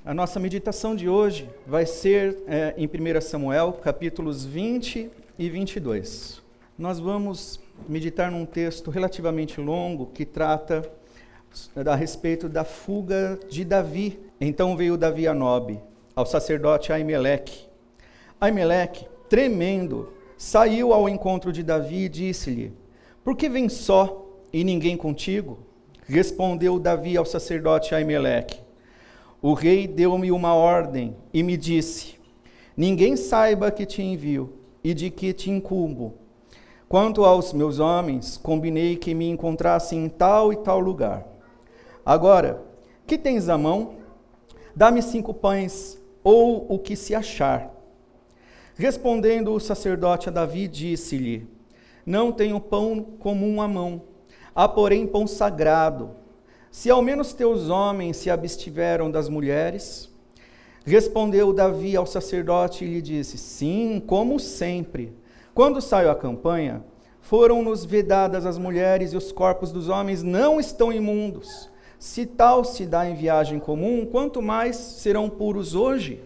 A nossa meditação de hoje vai ser em 1 Samuel, capítulos 20 e 22. Nós vamos meditar num texto relativamente longo que trata a respeito da fuga de Davi. Então veio Davi a Nobe, ao sacerdote Aimeleque. Aimeleque, tremendo, saiu ao encontro de Davi e disse-lhe: por que vens só e ninguém contigo? Respondeu Davi ao sacerdote Aimeleque: o rei deu-me uma ordem e me disse: ninguém saiba que te envio e de que te incumbo. Quanto aos meus homens, combinei que me encontrassem em tal e tal lugar. Agora, que tens à mão? Dá-me 5 pães, ou o que se achar. Respondendo o sacerdote a Davi, disse-lhe: não tenho pão comum à mão, há porém pão sagrado. Se ao menos teus homens se abstiveram das mulheres? Respondeu Davi ao sacerdote e lhe disse: sim, como sempre. Quando saio à campanha, foram-nos vedadas as mulheres e os corpos dos homens não estão imundos. Se tal se dá em viagem comum, quanto mais serão puros hoje?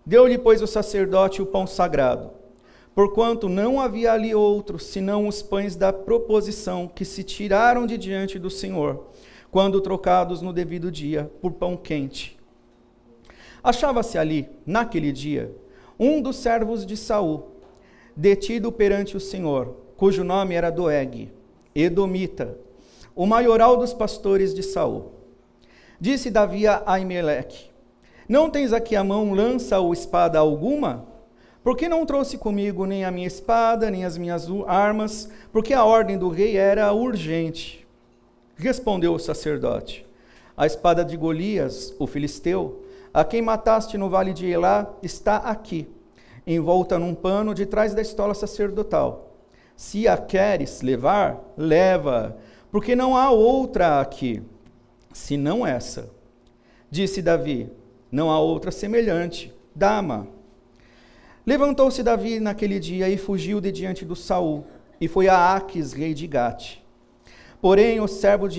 Deu-lhe, pois, o sacerdote o pão sagrado, porquanto não havia ali outro, senão os pães da proposição, que se tiraram de diante do Senhor, quando trocados no devido dia por pão quente. Achava-se ali, naquele dia, um dos servos de Saul, detido perante o Senhor, cujo nome era Doeg, edomita, o maioral dos pastores de Saul. Disse Davi a Aimeleque: não tens aqui à mão lança ou espada alguma? Por que não trouxe comigo nem a minha espada, nem as minhas armas? Porque a ordem do rei era urgente. Respondeu o sacerdote: a espada de Golias, o filisteu, a quem mataste no vale de Elá, está aqui, envolta num pano de trás da estola sacerdotal. Se a queres levar, leva, porque não há outra aqui, senão essa. Disse Davi: não há outra semelhante, dá-ma. Levantou-se Davi naquele dia e fugiu de diante do Saul, e foi a Aquis, rei de Gate. Porém, os servos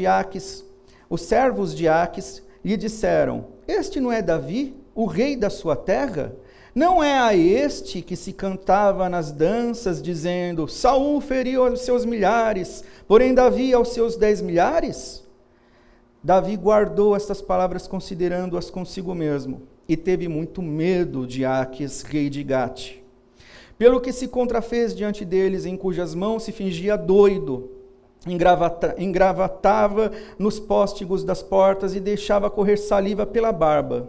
de Aquis lhe disseram: este não é Davi, o rei da sua terra? Não é a este que se cantava nas danças, dizendo: Saul feriu aos seus milhares, porém Davi aos seus 10 milhares? Davi guardou estas palavras, considerando-as consigo mesmo, e teve muito medo de Aquis, rei de Gate, pelo que se contrafez diante deles, em cujas mãos se fingia doido, engravatava nos póstigos das portas e deixava correr saliva pela barba.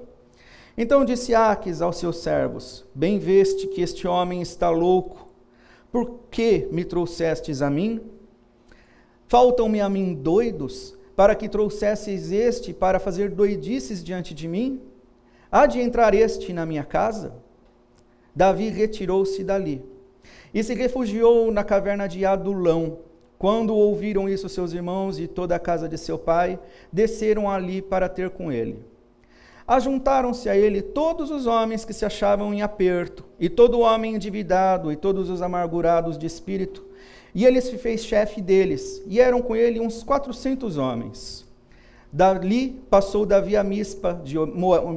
Então disse Aquis aos seus servos: bem veste que este homem está louco, por que me trouxestes a mim? Faltam-me a mim doidos, para que trouxesseis este para fazer doidices diante de mim? Há de entrar este na minha casa? Davi retirou-se dali e se refugiou na caverna de Adulão. Quando ouviram isso seus irmãos e toda a casa de seu pai, desceram ali para ter com ele. Ajuntaram-se a ele todos os homens que se achavam em aperto, e todo homem endividado, e todos os amargurados de espírito, e ele se fez chefe deles, e eram com ele uns 400 homens. Dali passou Davi a Mispa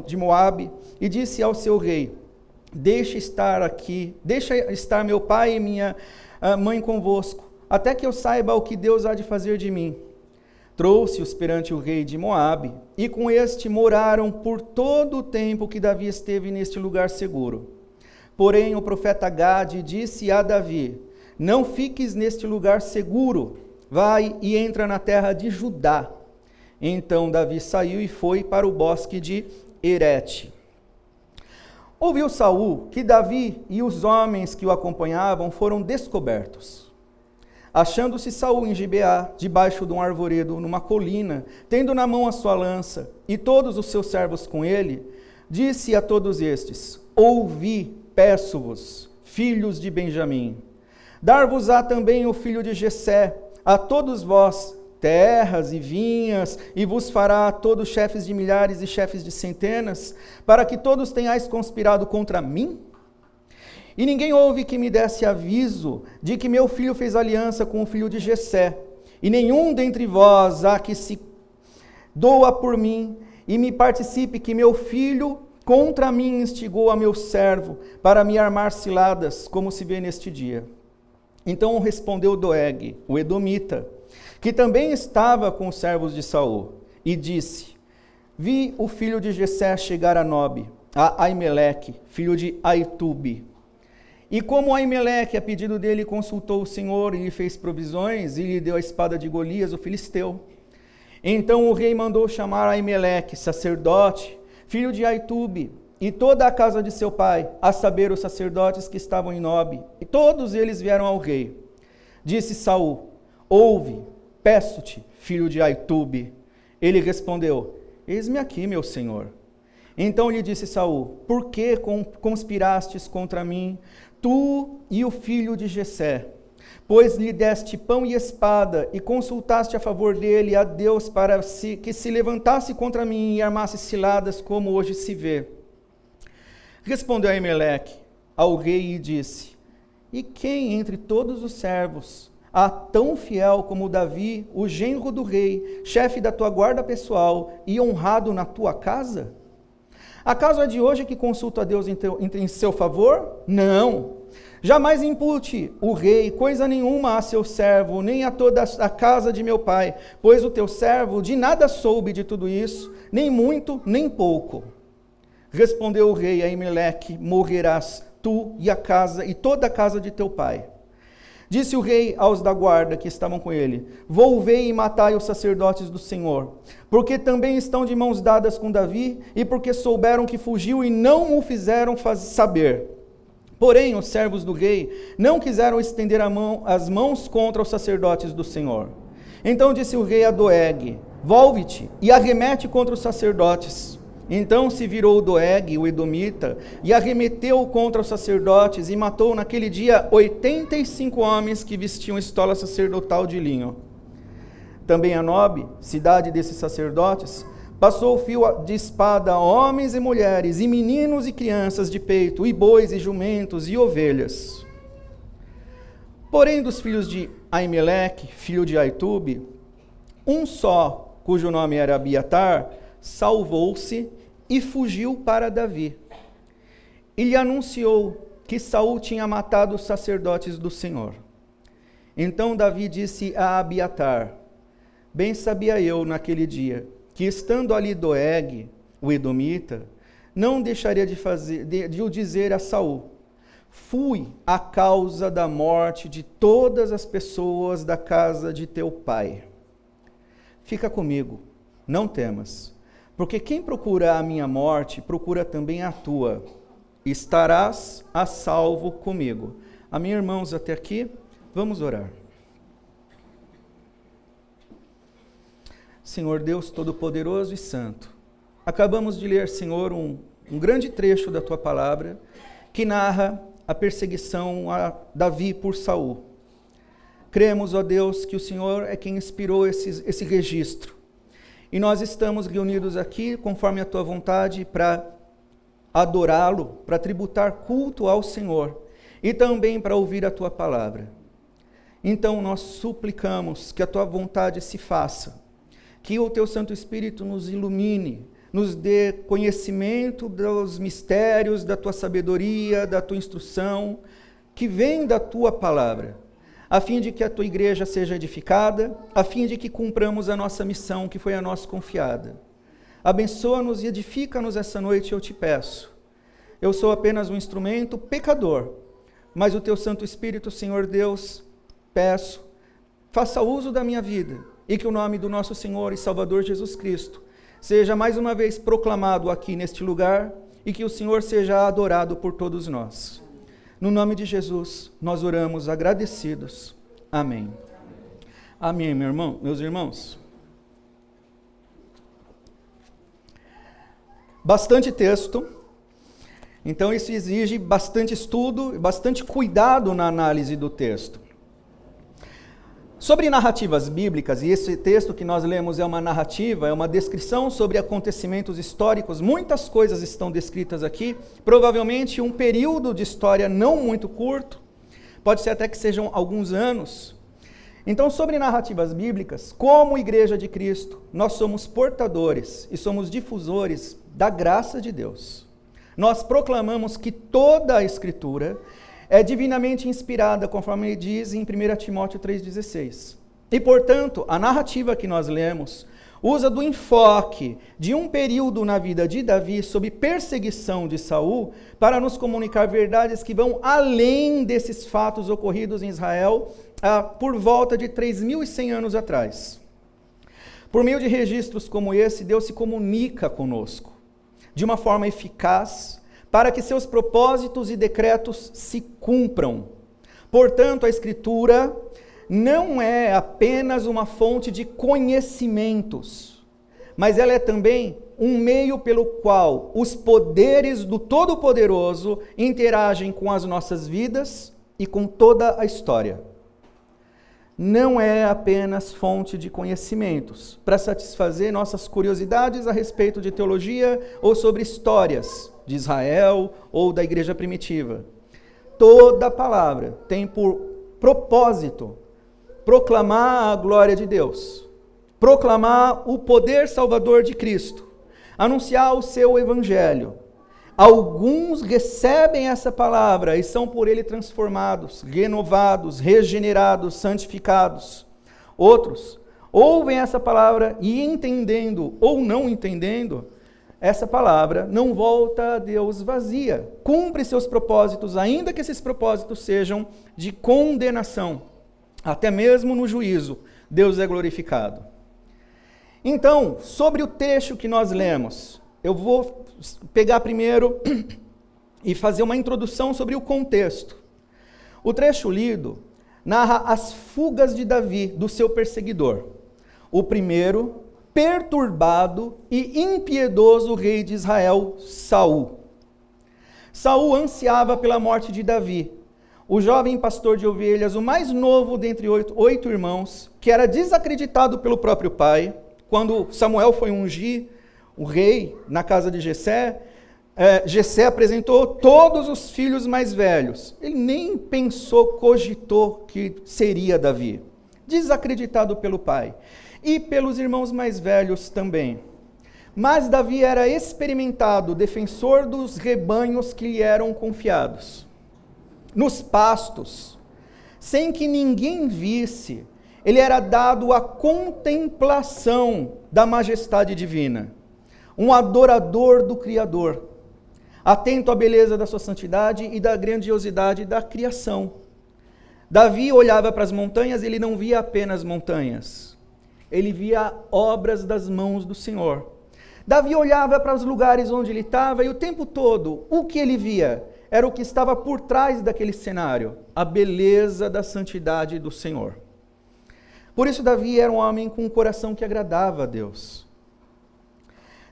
de Moabe, e disse ao seu rei: deixa estar meu pai e minha mãe convosco, até que eu saiba o que Deus há de fazer de mim. Trouxe-os perante o rei de Moabe, e com este moraram por todo o tempo que Davi esteve neste lugar seguro. Porém o profeta Gade disse a Davi: não fiques neste lugar seguro, vai e entra na terra de Judá. Então Davi saiu e foi para o bosque de Herete. Ouviu Saul que Davi e os homens que o acompanhavam foram descobertos. Achando-se Saul em Gibeá, debaixo de um arvoredo, numa colina, tendo na mão a sua lança, e todos os seus servos com ele, disse a todos estes: ouvi, peço-vos, filhos de Benjamim, dar-vos-á também o filho de Jessé, a todos vós, terras e vinhas, e vos fará a todos chefes de milhares e chefes de centenas, para que todos tenhais conspirado contra mim? E ninguém houve que me desse aviso de que meu filho fez aliança com o filho de Jessé, e nenhum dentre vós há que se doa por mim, e me participe que meu filho contra mim instigou a meu servo para me armar ciladas, como se vê neste dia. Então respondeu Doeg, o edomita, que também estava com os servos de Saul, e disse: vi o filho de Jessé chegar a Nobe, a Aimeleque, filho de Aitube. E como Aimeleque, a pedido dele, consultou o Senhor e lhe fez provisões, e lhe deu a espada de Golias, o filisteu. Então o rei mandou chamar Aimeleque, sacerdote, filho de Aitube, e toda a casa de seu pai, a saber, os sacerdotes que estavam em Nobe, e todos eles vieram ao rei. Disse Saul: ouve, peço-te, filho de Aitube. Ele respondeu: eis-me aqui, meu senhor. Então lhe disse Saul: por que conspirastes contra mim, tu e o filho de Jessé? Pois lhe deste pão e espada, e consultaste a favor dele a Deus para que se levantasse contra mim e armasse ciladas, como hoje se vê. Respondeu Aimeleque ao rei e disse: e quem entre todos os servos há tão fiel como Davi, o genro do rei, chefe da tua guarda pessoal e honrado na tua casa? Acaso é de hoje que consulto a Deus em seu favor? Não. Jamais impute o rei coisa nenhuma a seu servo, nem a toda a casa de meu pai, pois o teu servo de nada soube de tudo isso, nem muito, nem pouco. Respondeu o rei a Aimeleque: morrerás tu e a casa e toda a casa de teu pai. Disse o rei aos da guarda que estavam com ele: volvei e matai os sacerdotes do Senhor, porque também estão de mãos dadas com Davi, e porque souberam que fugiu e não o fizeram saber. Porém, os servos do rei não quiseram estender as mãos contra os sacerdotes do Senhor. Então disse o rei a Doeg: volve-te e arremete contra os sacerdotes. Então se virou Doeg, o edomita, e arremeteu contra os sacerdotes, e matou naquele dia 85 homens que vestiam estola sacerdotal de linho. Também a Nobe, cidade desses sacerdotes, passou o fio de espada a homens e mulheres, e meninos e crianças de peito, e bois e jumentos e ovelhas. Porém dos filhos de Aimeleque, filho de Aitube, um só, cujo nome era Abiatar, salvou-se e fugiu para Davi. E lhe anunciou que Saul tinha matado os sacerdotes do Senhor. Então Davi disse a Abiatar: bem sabia eu naquele dia que, estando ali Doeg, o edomita, não deixaria de o dizer a Saul: fui a causa da morte de todas as pessoas da casa de teu pai. Fica comigo, não temas, porque quem procura a minha morte, procura também a tua. Estarás a salvo comigo. Amém, irmãos, até aqui? Vamos orar. Senhor Deus Todo-Poderoso e Santo, acabamos de ler, Senhor, um grande trecho da Tua Palavra, que narra a perseguição a Davi por Saul. Cremos, ó Deus, que o Senhor é quem inspirou esse registro. E nós estamos reunidos aqui, conforme a Tua vontade, para adorá-lo, para tributar culto ao Senhor, e também para ouvir a Tua Palavra. Então nós suplicamos que a Tua vontade se faça, que o Teu Santo Espírito nos ilumine, nos dê conhecimento dos mistérios, da Tua sabedoria, da Tua instrução, que vem da Tua Palavra, a fim de que a Tua igreja seja edificada, a fim de que cumpramos a nossa missão que foi a nós confiada. Abençoa-nos e edifica-nos essa noite, eu te peço. Eu sou apenas um instrumento pecador, mas o Teu Santo Espírito, Senhor Deus, peço, faça uso da minha vida, e que o nome do nosso Senhor e Salvador Jesus Cristo seja mais uma vez proclamado aqui neste lugar, e que o Senhor seja adorado por todos nós. No nome de Jesus, nós oramos agradecidos. Amém. Amém, meus irmãos. Bastante texto, então isso exige bastante estudo e bastante cuidado na análise do texto. Sobre narrativas bíblicas, e esse texto que nós lemos é uma narrativa, é uma descrição sobre acontecimentos históricos, muitas coisas estão descritas aqui, provavelmente um período de história não muito curto, pode ser até que sejam alguns anos, Então, sobre narrativas bíblicas, como Igreja de Cristo, nós somos portadores e somos difusores da graça de Deus. Nós proclamamos que toda a Escritura é divinamente inspirada, conforme ele diz em 1 Timóteo 3,16. E, portanto, a narrativa que nós lemos usa do enfoque de um período na vida de Davi sob perseguição de Saul para nos comunicar verdades que vão além desses fatos ocorridos em Israel por volta de 3.100 anos atrás. Por meio de registros como esse, Deus se comunica conosco de uma forma eficaz para que seus propósitos e decretos se cumpram. Portanto, a Escritura não é apenas uma fonte de conhecimentos, mas ela é também um meio pelo qual os poderes do Todo-Poderoso interagem com as nossas vidas e com toda a história. Não é apenas fonte de conhecimentos para satisfazer nossas curiosidades a respeito de teologia ou sobre histórias de Israel ou da igreja primitiva. Toda a palavra tem por propósito proclamar a glória de Deus, proclamar o poder salvador de Cristo, anunciar o seu evangelho. Alguns recebem essa palavra e são por ele transformados, renovados, regenerados, santificados. Outros ouvem essa palavra e, entendendo ou não entendendo, essa palavra não volta a Deus vazia. Cumpre seus propósitos, ainda que esses propósitos sejam de condenação. Até mesmo no juízo, Deus é glorificado. Então, sobre o trecho que nós lemos, eu vou pegar primeiro e fazer uma introdução sobre o contexto. O trecho lido narra as fugas de Davi do seu perseguidor, o primeiro perturbado e impiedoso rei de Israel, Saul. Saul ansiava pela morte de Davi, o jovem pastor de ovelhas, o mais novo dentre oito irmãos, que era desacreditado pelo próprio pai. Quando Samuel foi ungir o rei na casa de Jessé, Jessé apresentou todos os filhos mais velhos. Ele nem pensou, cogitou que seria Davi. Desacreditado pelo pai. E pelos irmãos mais velhos também. Mas Davi era experimentado, defensor dos rebanhos que lhe eram confiados. Nos pastos, sem que ninguém visse, ele era dado à contemplação da majestade divina. Um adorador do Criador, atento à beleza da sua santidade e da grandiosidade da criação. Davi olhava para as montanhas e ele não via apenas montanhas, ele via obras das mãos do Senhor. Davi olhava para os lugares onde ele estava e o tempo todo, o que ele via era o que estava por trás daquele cenário, a beleza da santidade do Senhor. Por isso Davi era um homem com um coração que agradava a Deus.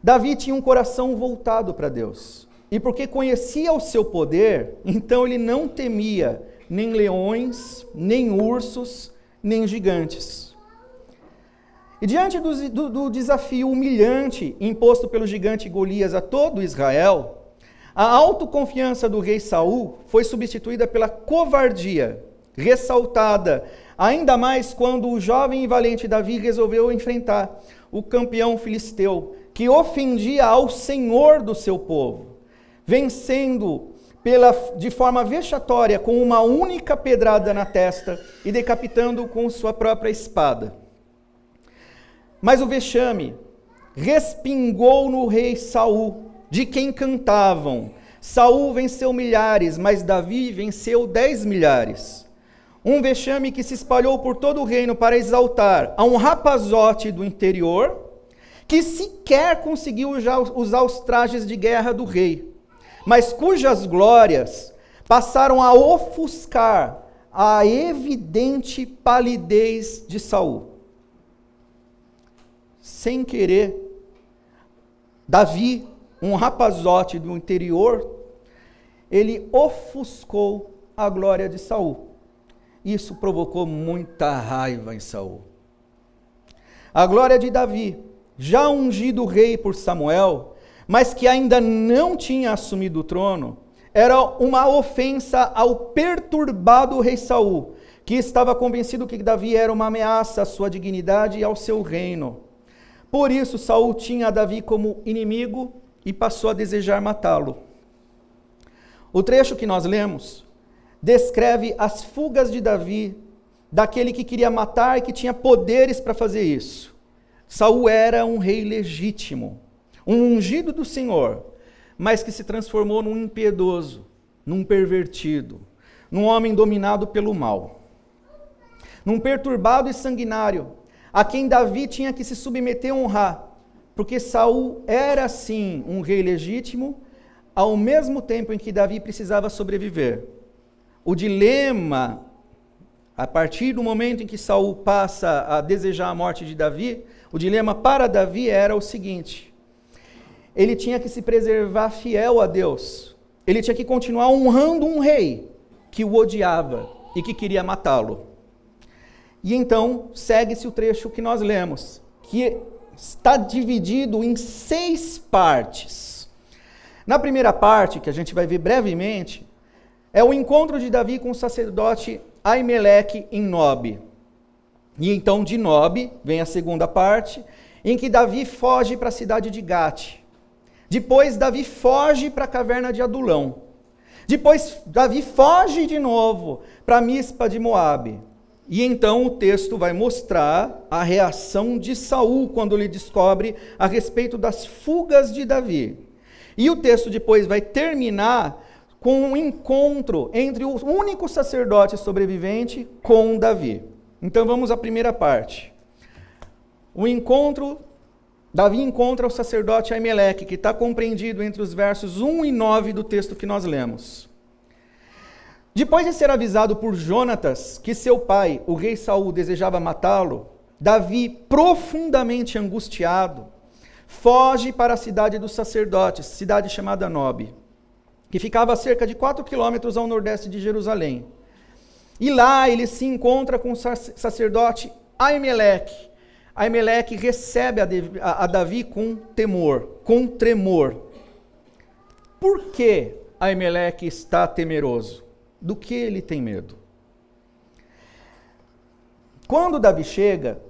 Davi tinha um coração voltado para Deus. E porque conhecia o seu poder, então ele não temia nem leões, nem ursos, nem gigantes. E diante do desafio humilhante imposto pelo gigante Golias a todo Israel, a autoconfiança do rei Saul foi substituída pela covardia, ressaltada ainda mais quando o jovem e valente Davi resolveu enfrentar o campeão filisteu, que ofendia ao Senhor do seu povo, vencendo de forma vexatória com uma única pedrada na testa e decapitando-o com sua própria espada. Mas o vexame respingou no rei Saul, de quem cantavam: Saul venceu milhares, mas Davi venceu 10 milhares. Um vexame que se espalhou por todo o reino para exaltar a um rapazote do interior, que sequer conseguiu usar os trajes de guerra do rei, mas cujas glórias passaram a ofuscar a evidente palidez de Saul. Sem querer, Davi, um rapazote do interior, ele ofuscou a glória de Saul. Isso provocou muita raiva em Saul. A glória de Davi, já ungido rei por Samuel, mas que ainda não tinha assumido o trono, era uma ofensa ao perturbado rei Saul, que estava convencido que Davi era uma ameaça à sua dignidade e ao seu reino. Por isso, Saul tinha Davi como inimigo e passou a desejar matá-lo. O trecho que nós lemos descreve as fugas de Davi, daquele que queria matar e que tinha poderes para fazer isso. Saul era um rei legítimo, um ungido do Senhor, mas que se transformou num impiedoso, num pervertido, num homem dominado pelo mal, num perturbado e sanguinário, a quem Davi tinha que se submeter e honrar, porque Saul era sim um rei legítimo, ao mesmo tempo em que Davi precisava sobreviver. O dilema, a partir do momento em que Saul passa a desejar a morte de Davi, o dilema para Davi era o seguinte: ele tinha que se preservar fiel a Deus, ele tinha que continuar honrando um rei que o odiava e que queria matá-lo. E então segue-se o trecho que nós lemos, que está dividido em 6 partes. Na primeira parte, que a gente vai ver brevemente, é o encontro de Davi com o sacerdote Aimeleque em Nob. E então de Nob vem a segunda parte, em que Davi foge para a cidade de Gate. Depois Davi foge para a caverna de Adulão. Depois Davi foge de novo para Mispa de Moabe. E então o texto vai mostrar a reação de Saul quando ele descobre a respeito das fugas de Davi. E o texto depois vai terminar com um encontro entre o único sacerdote sobrevivente com Davi. Então vamos à primeira parte. O encontro, Davi encontra o sacerdote Aimeleque, que está compreendido entre os versos 1 e 9 do texto que nós lemos. Depois de ser avisado por Jonatas que seu pai, o rei Saul, desejava matá-lo, Davi, profundamente angustiado, foge para a cidade dos sacerdotes, cidade chamada Nob, que ficava a cerca de 4 quilômetros ao nordeste de Jerusalém. E lá ele se encontra com o sacerdote Aimeleque. Aimeleque recebe a Davi com temor, com tremor. Por que Aimeleque está temeroso? Do que ele tem medo? Quando Davi chega,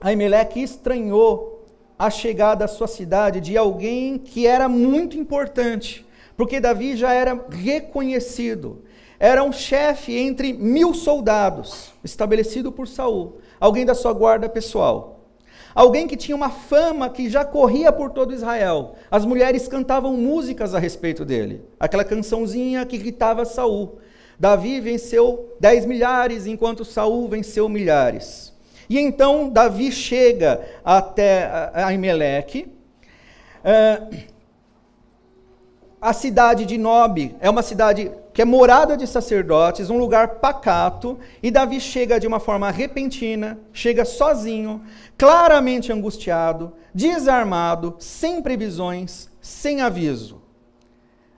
Aimeleque estranhou a chegada à sua cidade de alguém que era muito importante, porque Davi já era reconhecido, era um chefe entre 1000 soldados, estabelecido por Saul, alguém da sua guarda pessoal. Alguém que tinha uma fama que já corria por todo Israel. As mulheres cantavam músicas a respeito dele. Aquela cançãozinha que irritava Saul. Davi venceu 10 milhares, enquanto Saul venceu milhares. E então Davi chega até Aimeleque. A cidade de Nob é uma cidade que é morada de sacerdotes, um lugar pacato, e Davi chega de uma forma repentina, chega sozinho, claramente angustiado, desarmado, sem previsões, sem aviso.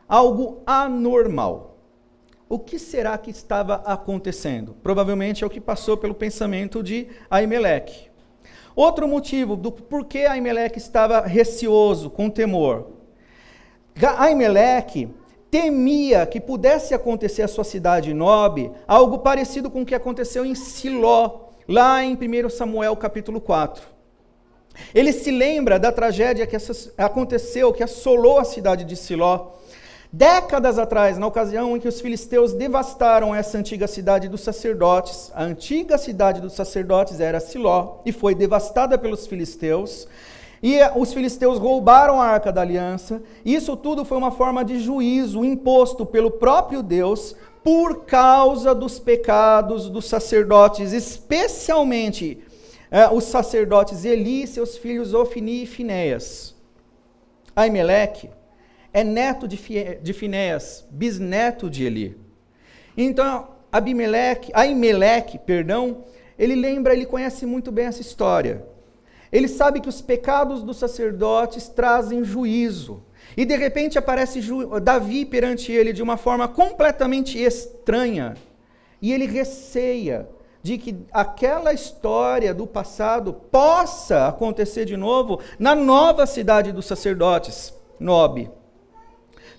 Algo anormal. O que será que estava acontecendo? Provavelmente é o que passou pelo pensamento de Aimeleque. Outro motivo do porquê Aimeleque estava receoso, com temor. Aimeleque temia que pudesse acontecer à sua cidade Nob algo parecido com o que aconteceu em Siló, lá em 1 Samuel capítulo 4. Ele se lembra da tragédia que aconteceu, que assolou a cidade de Siló, décadas atrás, na ocasião em que os filisteus devastaram essa antiga cidade dos sacerdotes. A antiga cidade dos sacerdotes era Siló e foi devastada pelos filisteus. E os filisteus roubaram a Arca da Aliança. Isso tudo foi uma forma de juízo imposto pelo próprio Deus por causa dos pecados dos sacerdotes, especialmente os sacerdotes Eli e seus filhos Ofni e Finéias. Aimeleque é neto de Finéias, bisneto de Eli. Então, Aimeleque, ele conhece muito bem essa história. Ele sabe que os pecados dos sacerdotes trazem juízo. E de repente aparece Davi perante ele de uma forma completamente estranha. E ele receia de que aquela história do passado possa acontecer de novo na nova cidade dos sacerdotes, Nob.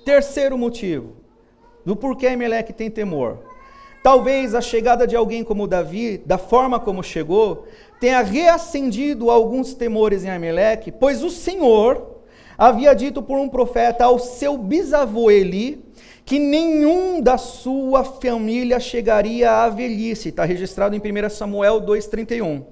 Terceiro motivo do porquê Aimeleque tem temor. Talvez a chegada de alguém como Davi, da forma como chegou, tenha reacendido alguns temores em Aimeleque, pois o Senhor havia dito por um profeta ao seu bisavô Eli, que nenhum da sua família chegaria à velhice. Está registrado em 1 Samuel 2,31.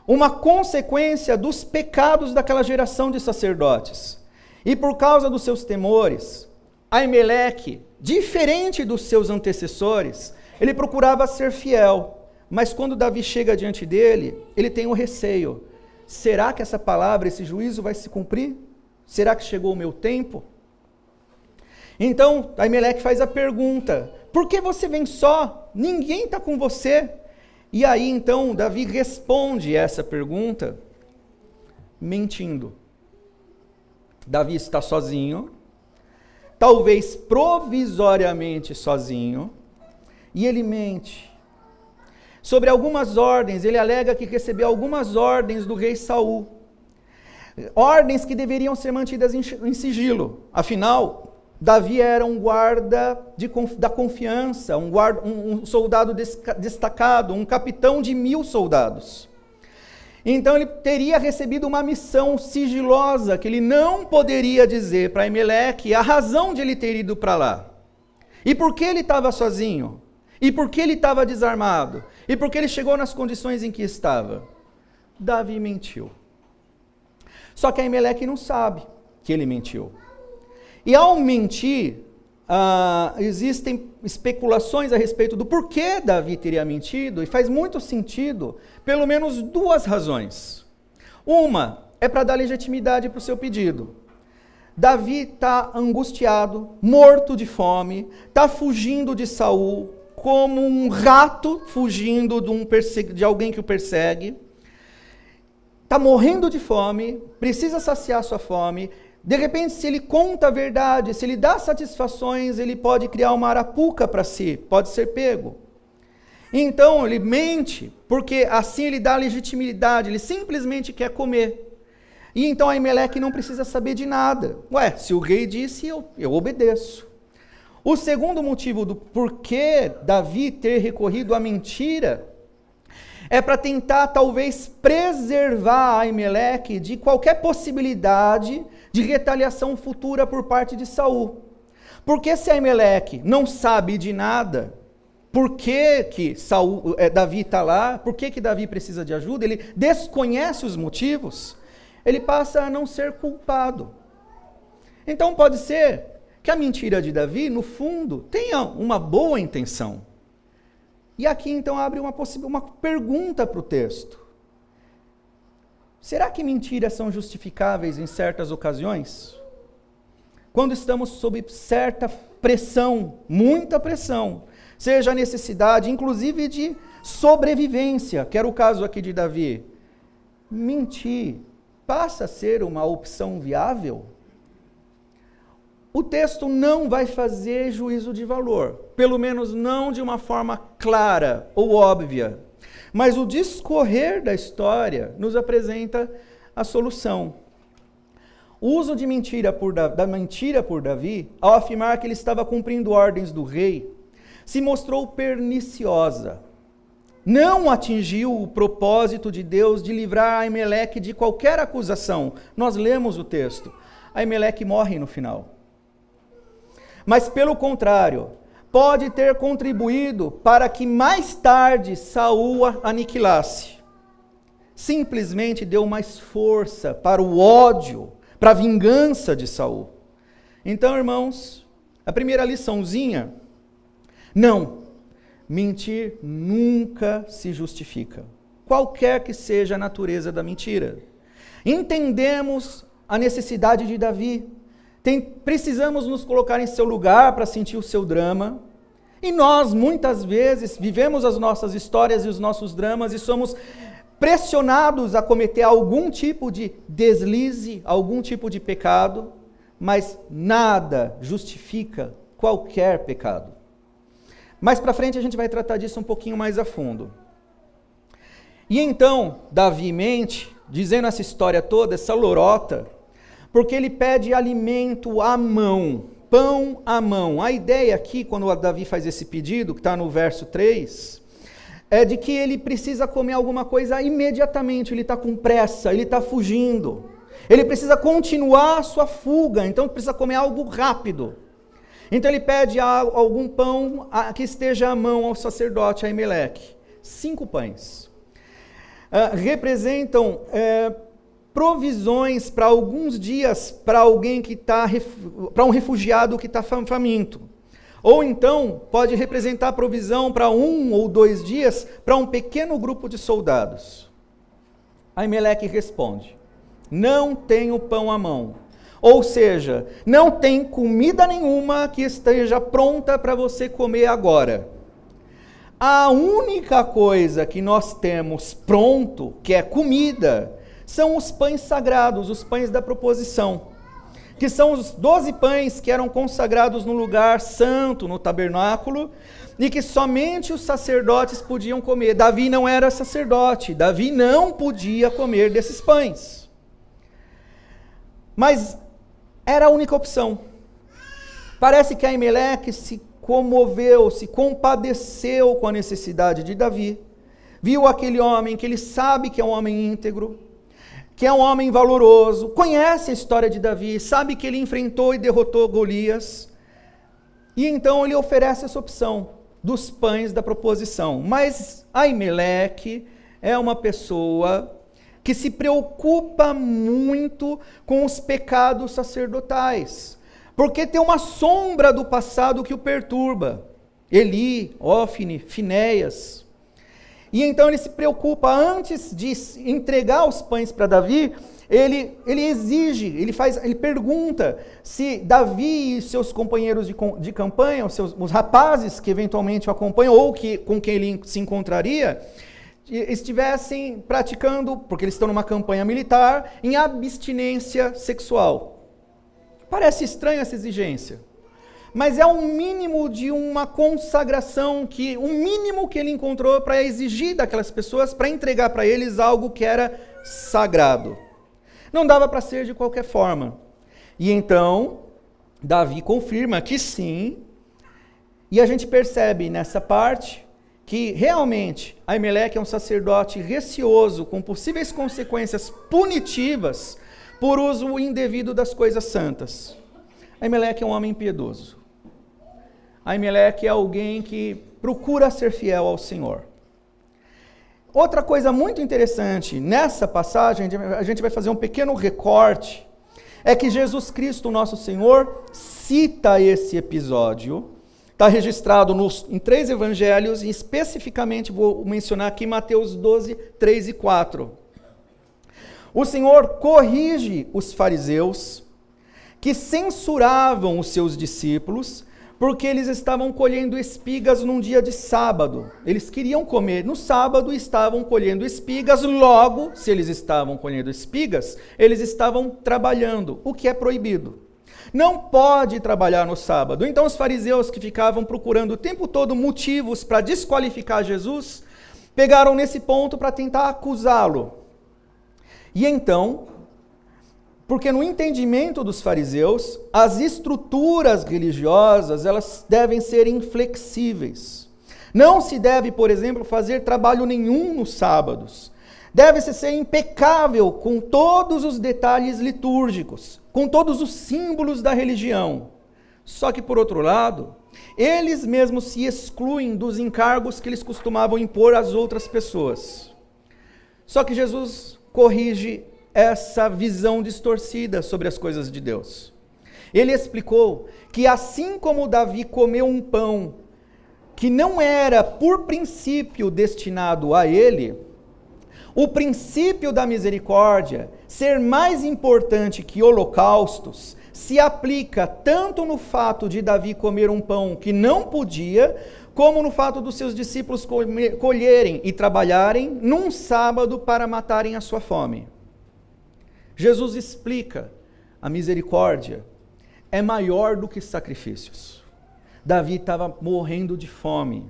Uma consequência dos pecados daquela geração de sacerdotes. E por causa dos seus temores, Aimeleque, diferente dos seus antecessores, ele procurava ser fiel. Mas quando Davi chega diante dele, ele tem um receio. Será que essa palavra, esse juízo vai se cumprir? Será que chegou o meu tempo? Então, Aimeleque faz a pergunta, por que você vem só? Ninguém está com você. E aí, então, Davi responde essa pergunta, mentindo. Davi está sozinho, talvez provisoriamente sozinho, e ele mente. Sobre algumas ordens, ele alega que recebeu algumas ordens do rei Saul. Ordens que deveriam ser mantidas em sigilo. Afinal, Davi era um guarda da confiança, um soldado destacado, um capitão de 1000 soldados. Então ele teria recebido uma missão sigilosa, que ele não poderia dizer para Aimeleque a razão de ele ter ido para lá. E por que ele estava sozinho? E por que ele estava desarmado? E por que ele chegou nas condições em que estava? Davi mentiu. Só que Aimeleque não sabe que ele mentiu. E ao mentir, existem especulações a respeito do porquê Davi teria mentido, e faz muito sentido, pelo menos 2 razões. Uma é para dar legitimidade para o seu pedido. Davi está angustiado, morto de fome, está fugindo de Saul, como um rato fugindo de alguém que o persegue. Está morrendo de fome, precisa saciar sua fome. De repente, se ele conta a verdade, se ele dá satisfações, ele pode criar uma arapuca para si, pode ser pego. Então, ele mente, porque assim ele dá legitimidade, ele simplesmente quer comer. E então Aimeleque não precisa saber de nada. Ué, se o rei disse, eu obedeço. O segundo motivo do porquê Davi ter recorrido à mentira é para tentar, talvez, preservar Aimeleque de qualquer possibilidade de retaliação futura por parte de Saul. Porque se Aimeleque não sabe de nada, por que Davi está lá, por que Davi precisa de ajuda, ele desconhece os motivos, ele passa a não ser culpado. Então pode ser que a mentira de Davi, no fundo, tenha uma boa intenção. E aqui então abre uma pergunta para o texto. Será que mentiras são justificáveis em certas ocasiões? Quando estamos sob certa pressão, muita pressão, seja a necessidade, inclusive de sobrevivência, que era o caso aqui de Davi, mentir passa a ser uma opção viável? O texto não vai fazer juízo de valor, pelo menos não de uma forma clara ou óbvia, mas o discorrer da história nos apresenta a solução. O uso de da mentira por Davi, ao afirmar que ele estava cumprindo ordens do rei, se mostrou perniciosa. Não atingiu o propósito de Deus de livrar Aimeleque de qualquer acusação. Nós lemos o texto. Aimeleque morre no final. Mas, pelo contrário, pode ter contribuído para que mais tarde Saul aniquilasse. Simplesmente deu mais força para o ódio, para a vingança de Saul. Então, irmãos, a primeira liçãozinha, não, mentir nunca se justifica, qualquer que seja a natureza da mentira. Entendemos a necessidade de Davi, precisamos nos colocar em seu lugar para sentir o seu drama, e nós muitas vezes vivemos as nossas histórias e os nossos dramas e somos pressionados a cometer algum tipo de deslize, algum tipo de pecado, mas nada justifica qualquer pecado. Mais para frente a gente vai tratar disso um pouquinho mais a fundo. E então, Davi mente, dizendo essa história toda, essa lorota, porque ele pede alimento à mão pão à mão. A ideia aqui, quando Davi faz esse pedido, que está no verso 3, é de que ele precisa comer alguma coisa imediatamente, ele está com pressa, ele está fugindo. Ele precisa continuar a sua fuga, então precisa comer algo rápido. Então ele pede algum pão que esteja à mão ao sacerdote Aimeleque. 5 pães. Representam provisões para alguns dias para alguém que está, para um refugiado que está faminto. Ou então pode representar provisão para 1 ou 2 dias para um pequeno grupo de soldados. Aimeleque responde: não tenho pão à mão. Ou seja, não tem comida nenhuma que esteja pronta para você comer agora. A única coisa que nós temos pronto, que é comida, são os pães sagrados, os pães da proposição, que são os 12 pães que eram consagrados no lugar santo, no tabernáculo, e que somente os sacerdotes podiam comer. Davi não era sacerdote, Davi não podia comer desses pães. Mas era a única opção. Parece que Aimeleque se comoveu, se compadeceu com a necessidade de Davi. Viu aquele homem que ele sabe que é um homem íntegro, que é um homem valoroso, conhece a história de Davi, sabe que ele enfrentou e derrotou Golias. E então ele oferece essa opção dos pães da proposição. Mas Aimeleque é uma pessoa que se preocupa muito com os pecados sacerdotais, porque tem uma sombra do passado que o perturba. Eli, Ófine, Finéias. E então ele se preocupa, antes de entregar os pães para Davi, ele exige, ele pergunta se Davi e seus companheiros de campanha, os rapazes que eventualmente o acompanham, ou com quem ele se encontraria, estivessem praticando, porque eles estão numa campanha militar, em abstinência sexual. Parece estranha essa exigência, mas é um mínimo de uma consagração, um mínimo que ele encontrou para exigir daquelas pessoas, para entregar para eles algo que era sagrado. Não dava para ser de qualquer forma. E então, Davi confirma que sim, e a gente percebe nessa parte que realmente Aimeleque é um sacerdote receoso, com possíveis consequências punitivas por uso indevido das coisas santas. Aimeleque é um homem piedoso. Aimeleque é alguém que procura ser fiel ao Senhor. Outra coisa muito interessante nessa passagem, a gente vai fazer um pequeno recorte, é que Jesus Cristo, nosso Senhor, cita esse episódio. Está registrado em 3 evangelhos, e especificamente vou mencionar aqui Mateus 12, 3 e 4. O Senhor corrige os fariseus que censuravam os seus discípulos porque eles estavam colhendo espigas num dia de sábado. Eles queriam comer no sábado e estavam colhendo espigas, logo, se eles estavam colhendo espigas, eles estavam trabalhando, o que é proibido. Não pode trabalhar no sábado. Então os fariseus, que ficavam procurando o tempo todo motivos para desqualificar Jesus, pegaram nesse ponto para tentar acusá-lo. E então, porque no entendimento dos fariseus, as estruturas religiosas, elas devem ser inflexíveis. Não se deve, por exemplo, fazer trabalho nenhum nos sábados. Deve-se ser impecável com todos os detalhes litúrgicos, com todos os símbolos da religião. Só que, por outro lado, eles mesmos se excluem dos encargos que eles costumavam impor às outras pessoas. Só que Jesus corrige essa visão distorcida sobre as coisas de Deus. Ele explicou que assim como Davi comeu um pão que não era, por princípio, destinado a ele, o princípio da misericórdia, ser mais importante que holocaustos, se aplica tanto no fato de Davi comer um pão que não podia, como no fato dos seus discípulos colherem e trabalharem num sábado para matarem a sua fome. Jesus explica: a misericórdia é maior do que sacrifícios. Davi estava morrendo de fome,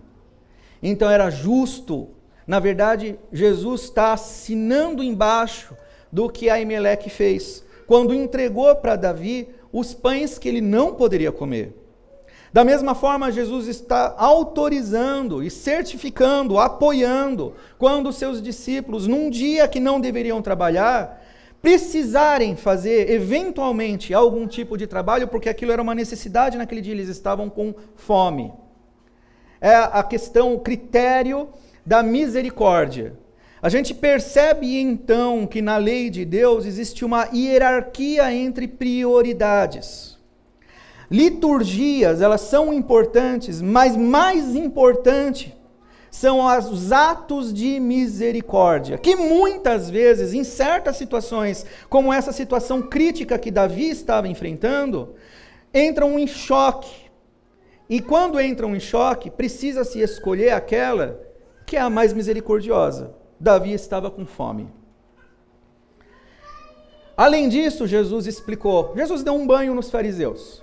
então era justo. Na verdade, Jesus está assinando embaixo do que Aimeleque fez, quando entregou para Davi os pães que ele não poderia comer. Da mesma forma, Jesus está autorizando e certificando, apoiando, quando os seus discípulos, num dia que não deveriam trabalhar, precisarem fazer eventualmente algum tipo de trabalho, porque aquilo era uma necessidade naquele dia, eles estavam com fome. É a questão, o critério da misericórdia. A gente percebe então que na lei de Deus existe uma hierarquia entre prioridades. Liturgias, elas são importantes, mas mais importante são os atos de misericórdia, que muitas vezes, em certas situações, como essa situação crítica que Davi estava enfrentando, entram em choque. E quando entram em choque, precisa-se escolher aquela que é a mais misericordiosa. Davi estava com fome. Além disso, Jesus deu um banho nos fariseus,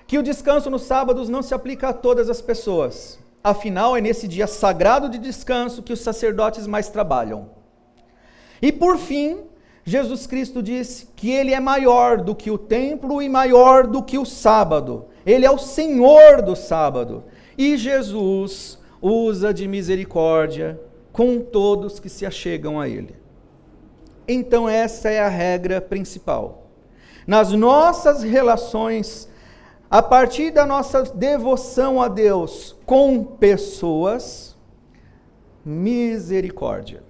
que o descanso nos sábados não se aplica a todas as pessoas. Afinal, é nesse dia sagrado de descanso que os sacerdotes mais trabalham. E por fim, Jesus Cristo disse que ele é maior do que o templo e maior do que o sábado. Ele é o Senhor do sábado. E Jesus usa de misericórdia com todos que se achegam a ele. Então essa é a regra principal. Nas nossas relações, a partir da nossa devoção a Deus com pessoas, misericórdia.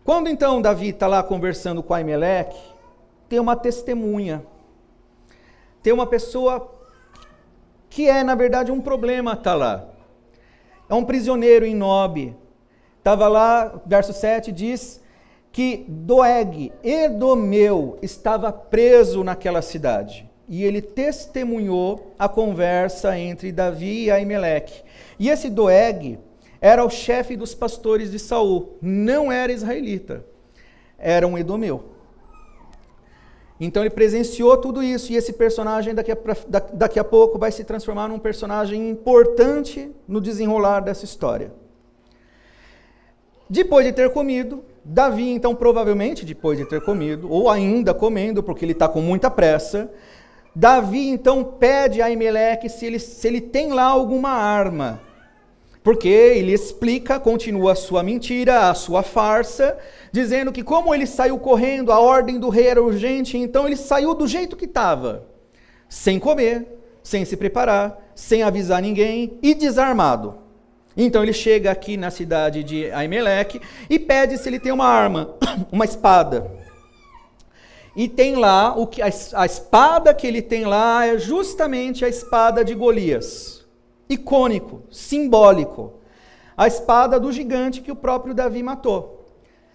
Quando então Davi está lá conversando com Aimeleque, tem uma testemunha, tem uma pessoa que é na verdade um problema, está lá. É um prisioneiro em Nob. Estava lá, verso 7 diz que Doeg, Edomeu, estava preso naquela cidade. E ele testemunhou a conversa entre Davi e Aimeleque. E esse Doeg era o chefe dos pastores de Saul. Não era israelita, era um Edomeu. Então ele presenciou tudo isso. E esse personagem daqui a pouco vai se transformar num personagem importante no desenrolar dessa história. Depois de ter comido, Davi, então provavelmente depois de ter comido, ou ainda comendo, porque ele está com muita pressa, Davi então pede a Aimeleque se ele tem lá alguma arma, porque ele explica, continua a sua mentira, a sua farsa, dizendo que como ele saiu correndo, a ordem do rei era urgente, então ele saiu do jeito que estava, sem comer, sem se preparar, sem avisar ninguém e desarmado. Então ele chega aqui na cidade de Aimeleque e pede se ele tem uma arma, uma espada. E tem lá, a espada que ele tem lá é justamente a espada de Golias. Icônico, simbólico. A espada do gigante que o próprio Davi matou.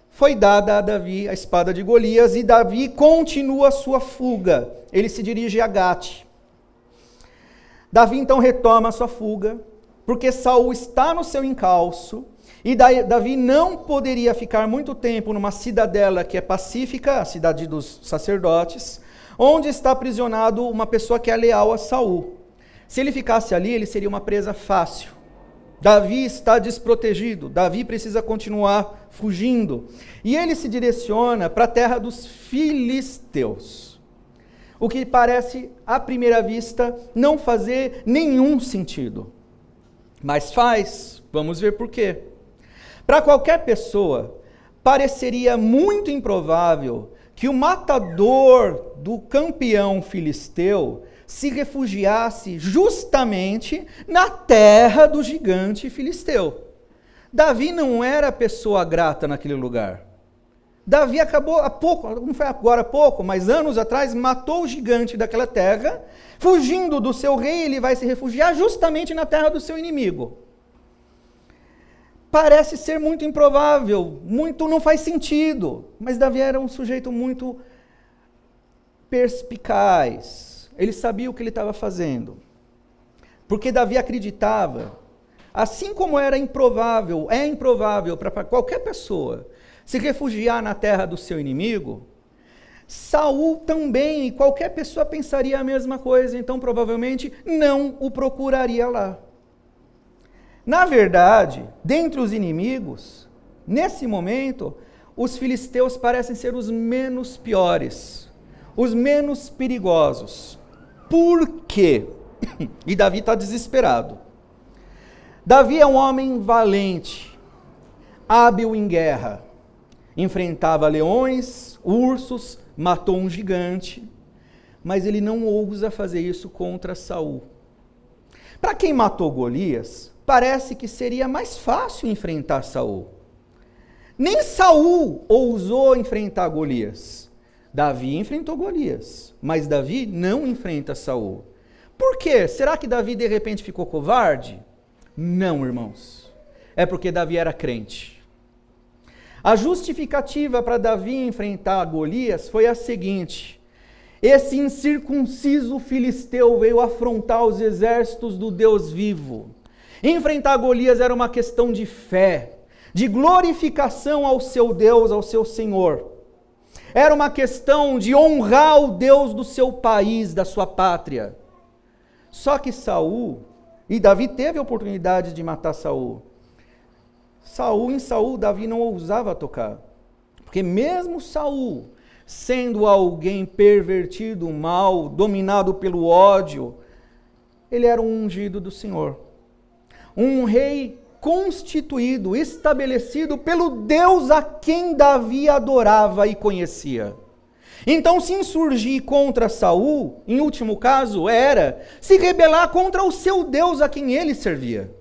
Foi dada a Davi a espada de Golias e Davi continua a sua fuga. Ele se dirige a Gate. Davi então retoma a sua fuga, porque Saul está no seu encalço. E Davi não poderia ficar muito tempo numa cidadela que é pacífica, a cidade dos sacerdotes, onde está aprisionado uma pessoa que é leal a Saul. Se ele ficasse ali, ele seria uma presa fácil. Davi está desprotegido, Davi precisa continuar fugindo. E ele se direciona para a terra dos filisteus. O que parece, à primeira vista, não fazer nenhum sentido. Mas faz, vamos ver por quê. Para qualquer pessoa, pareceria muito improvável que o matador do campeão filisteu se refugiasse justamente na terra do gigante filisteu. Davi não era pessoa grata naquele lugar. Davi acabou há pouco, não foi agora há pouco, mas anos atrás, matou o gigante daquela terra, fugindo do seu rei, ele vai se refugiar justamente na terra do seu inimigo. Parece ser muito improvável, não faz sentido, mas Davi era um sujeito muito perspicaz, ele sabia o que ele estava fazendo, porque Davi acreditava, assim como é improvável para qualquer pessoa se refugiar na terra do seu inimigo, Saul também, e qualquer pessoa pensaria a mesma coisa, então provavelmente não o procuraria lá. Na verdade, dentre os inimigos, nesse momento, os filisteus parecem ser os menos piores, os menos perigosos. Por quê? E Davi está desesperado. Davi é um homem valente, hábil em guerra. Enfrentava leões, ursos, matou um gigante, mas ele não ousa fazer isso contra Saul. Para quem matou Golias, parece que seria mais fácil enfrentar Saul. Nem Saul ousou enfrentar Golias. Davi enfrentou Golias, mas Davi não enfrenta Saul. Por quê? Será que Davi de repente ficou covarde? Não, irmãos. É porque Davi era crente. A justificativa para Davi enfrentar Golias foi a seguinte: esse incircunciso filisteu veio afrontar os exércitos do Deus vivo. Enfrentar Golias era uma questão de fé, de glorificação ao seu Deus, ao seu Senhor. Era uma questão de honrar o Deus do seu país, da sua pátria. Só que Saul, e Davi teve a oportunidade de matar Saul. Em Saul, Davi não ousava tocar. Porque mesmo Saul, sendo alguém pervertido, mal, dominado pelo ódio, ele era um ungido do Senhor. Um rei constituído, estabelecido pelo Deus a quem Davi adorava e conhecia. Então, se insurgir contra Saul, em último caso, era se rebelar contra o seu Deus a quem ele servia.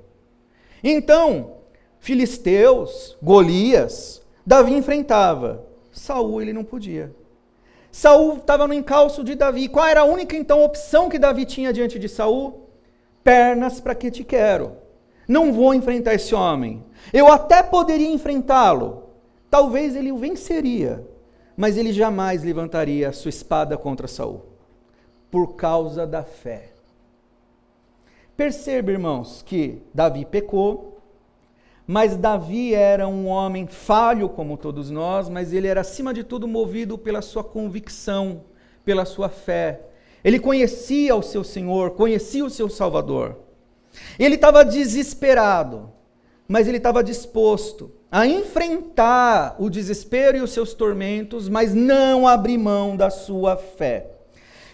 Então, filisteus, Golias, Davi enfrentava. Saul ele não podia. Saul estava no encalço de Davi. Qual era a única, então, opção que Davi tinha diante de Saul? Pernas para que te quero. Não vou enfrentar esse homem. Eu até poderia enfrentá-lo. Talvez ele o venceria, mas ele jamais levantaria a sua espada contra Saul, por causa da fé. Perceba, irmãos, que Davi pecou, mas Davi era um homem falho como todos nós, mas ele era acima de tudo movido pela sua convicção, pela sua fé. Ele conhecia o seu Senhor, conhecia o seu Salvador. Ele estava desesperado, mas ele estava disposto a enfrentar o desespero e os seus tormentos, mas não abrir mão da sua fé.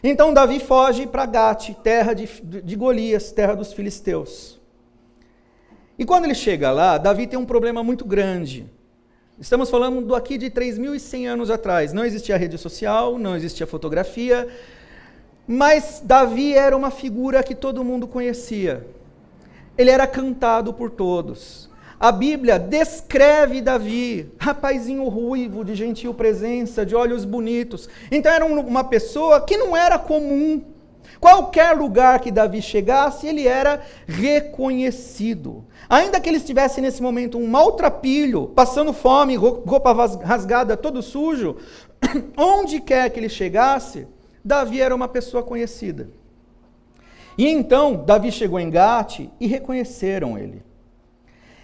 Então Davi foge para Gate, terra de Golias, terra dos filisteus. E quando ele chega lá, Davi tem um problema muito grande. Estamos falando aqui de 3.100 anos atrás. Não existia rede social, não existia fotografia, mas Davi era uma figura que todo mundo conhecia. Ele era cantado por todos. A Bíblia descreve Davi, rapazinho ruivo, de gentil presença, de olhos bonitos. Então era uma pessoa que não era comum. Qualquer lugar que Davi chegasse, ele era reconhecido. Ainda que ele estivesse nesse momento um maltrapilho, passando fome, roupa rasgada, todo sujo, onde quer que ele chegasse, Davi era uma pessoa conhecida. E então, Davi chegou em Gate e reconheceram ele.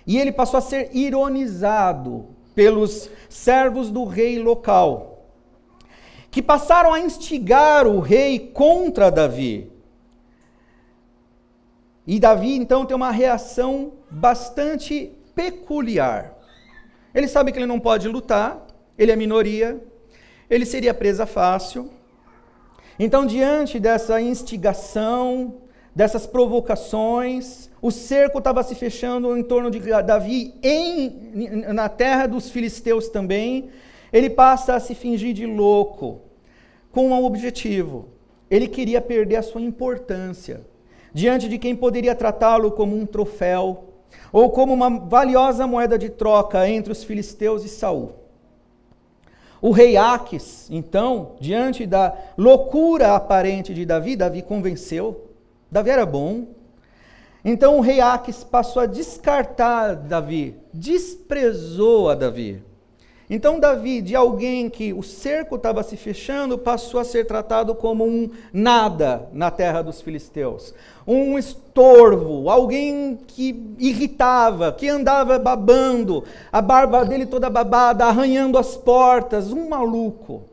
E ele passou a ser ironizado pelos servos do rei local, que passaram a instigar o rei contra Davi. E Davi, então, tem uma reação bastante peculiar. Ele sabe que ele não pode lutar, ele é minoria, ele seria presa fácil. Então, diante dessa instigação, dessas provocações, o cerco estava se fechando em torno de Davi, na terra dos filisteus também. Ele passa a se fingir de louco, com um objetivo. Ele queria perder a sua importância, diante de quem poderia tratá-lo como um troféu, ou como uma valiosa moeda de troca entre os filisteus e Saul. O rei Aques, então, diante da loucura aparente de Davi, Davi convenceu. Davi era bom. Então o rei Aques passou a descartar Davi, desprezou a Davi. Então Davi, de alguém que o cerco estava se fechando, passou a ser tratado como um nada na terra dos filisteus. Um estorvo, alguém que irritava, que andava babando, a barba dele toda babada, arranhando as portas, um maluco.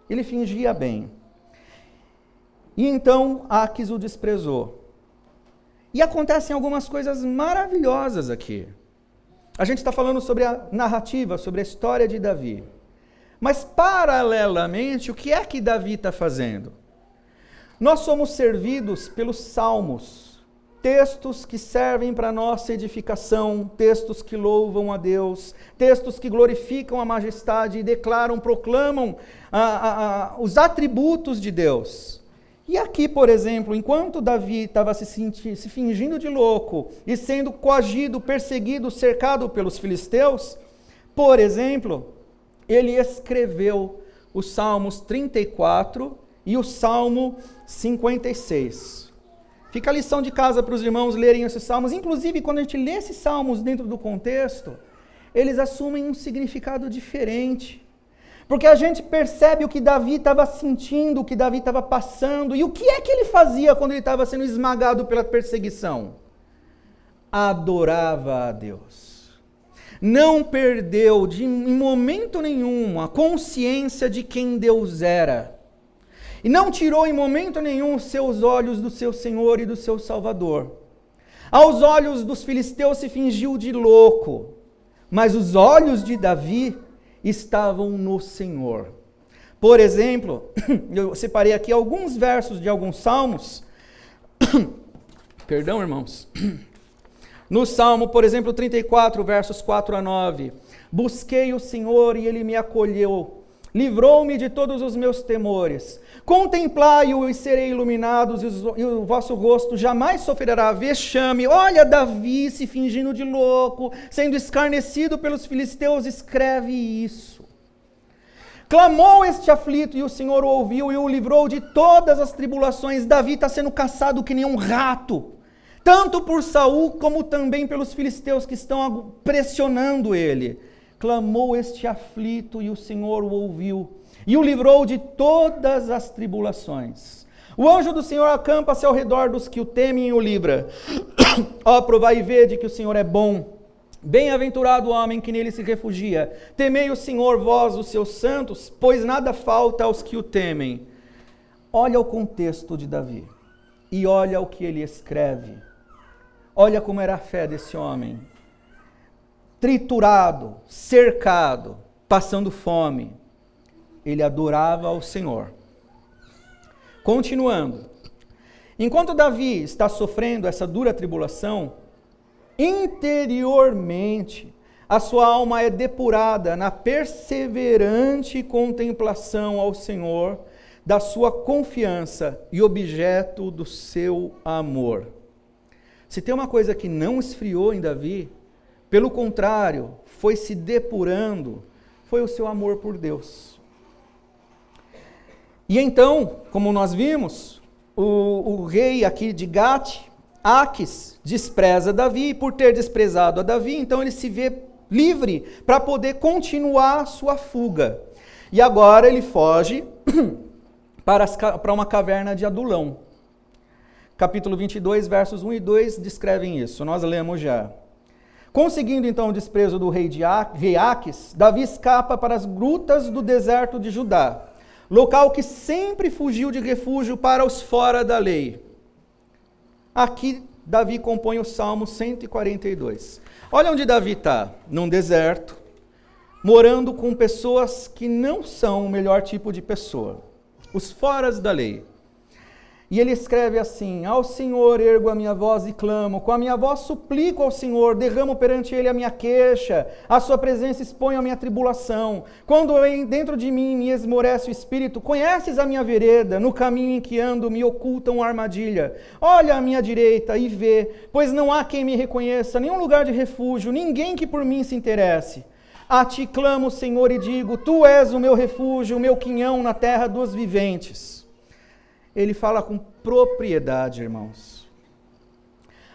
Ele fingia bem. E então Aques o desprezou. E acontecem algumas coisas maravilhosas aqui. A gente está falando sobre a narrativa, sobre a história de Davi. Mas, paralelamente, o que é que Davi está fazendo? Nós somos servidos pelos salmos, textos que servem para a nossa edificação, textos que louvam a Deus, textos que glorificam a majestade e declaram, proclamam os atributos de Deus. E aqui, por exemplo, enquanto Davi estava se fingindo de louco e sendo coagido, perseguido, cercado pelos filisteus, por exemplo, ele escreveu os Salmos 34 e o Salmo 56. Fica a lição de casa para os irmãos lerem esses salmos. Inclusive, quando a gente lê esses salmos dentro do contexto, eles assumem um significado diferente. Porque a gente percebe o que Davi estava sentindo, o que Davi estava passando. E o que é que ele fazia quando ele estava sendo esmagado pela perseguição? Adorava a Deus. Não perdeu em momento nenhum a consciência de quem Deus era. E não tirou em momento nenhum os seus olhos do seu Senhor e do seu Salvador. Aos olhos dos filisteus se fingiu de louco, mas os olhos de Davi estavam no Senhor. Por exemplo, eu separei aqui alguns versos de alguns salmos. Perdão, irmãos. No Salmo, por exemplo, 34, versos 4 a 9. Busquei o Senhor e Ele me acolheu. Livrou-me de todos os meus temores. Contemplai-o e serei iluminados, e o vosso rosto jamais sofrerá vexame. Olha Davi se fingindo de louco, sendo escarnecido pelos filisteus, escreve isso. Clamou este aflito e o Senhor o ouviu e o livrou de todas as tribulações. Davi está sendo caçado que nem um rato, tanto por Saul como também pelos filisteus que estão pressionando ele. Clamou este aflito e o Senhor o ouviu e o livrou de todas as tribulações. O anjo do Senhor acampa-se ao redor dos que o temem e o livra. Ó, provai e vede que o Senhor é bom. Bem-aventurado o homem que nele se refugia. Temei o Senhor, vós, os seus santos, pois nada falta aos que o temem. Olha o contexto de Davi e olha o que ele escreve. Olha como era a fé desse homem. Triturado, cercado, passando fome, ele adorava ao Senhor. Continuando, enquanto Davi está sofrendo essa dura tribulação, interiormente a sua alma é depurada na perseverante contemplação ao Senhor, da sua confiança e objeto do seu amor. Se tem uma coisa que não esfriou em Davi, pelo contrário, foi se depurando, foi o seu amor por Deus. E então, como nós vimos, o rei aqui de Gate, Aques, despreza Davi, e por ter desprezado a Davi, então ele se vê livre para poder continuar a sua fuga. E agora ele foge para uma caverna de Adulão. Capítulo 22, versos 1 e 2 descrevem isso, nós lemos já. Conseguindo então o desprezo do rei Aques, Davi escapa para as grutas do deserto de Judá, local que sempre fugiu de refúgio para os fora da lei. Aqui Davi compõe o Salmo 142. Olha onde Davi está, num deserto, morando com pessoas que não são o melhor tipo de pessoa, os foras da lei. E ele escreve assim: ao Senhor ergo a minha voz e clamo, com a minha voz suplico ao Senhor, derramo perante ele a minha queixa, a sua presença exponho a minha tribulação. Quando dentro de mim me esmorece o espírito, conheces a minha vereda, no caminho em que ando me ocultam armadilha. Olha à minha direita e vê, pois não há quem me reconheça, nenhum lugar de refúgio, ninguém que por mim se interesse. A ti clamo, Senhor, e digo, tu és o meu refúgio, o meu quinhão na terra dos viventes. Ele fala com propriedade, irmãos.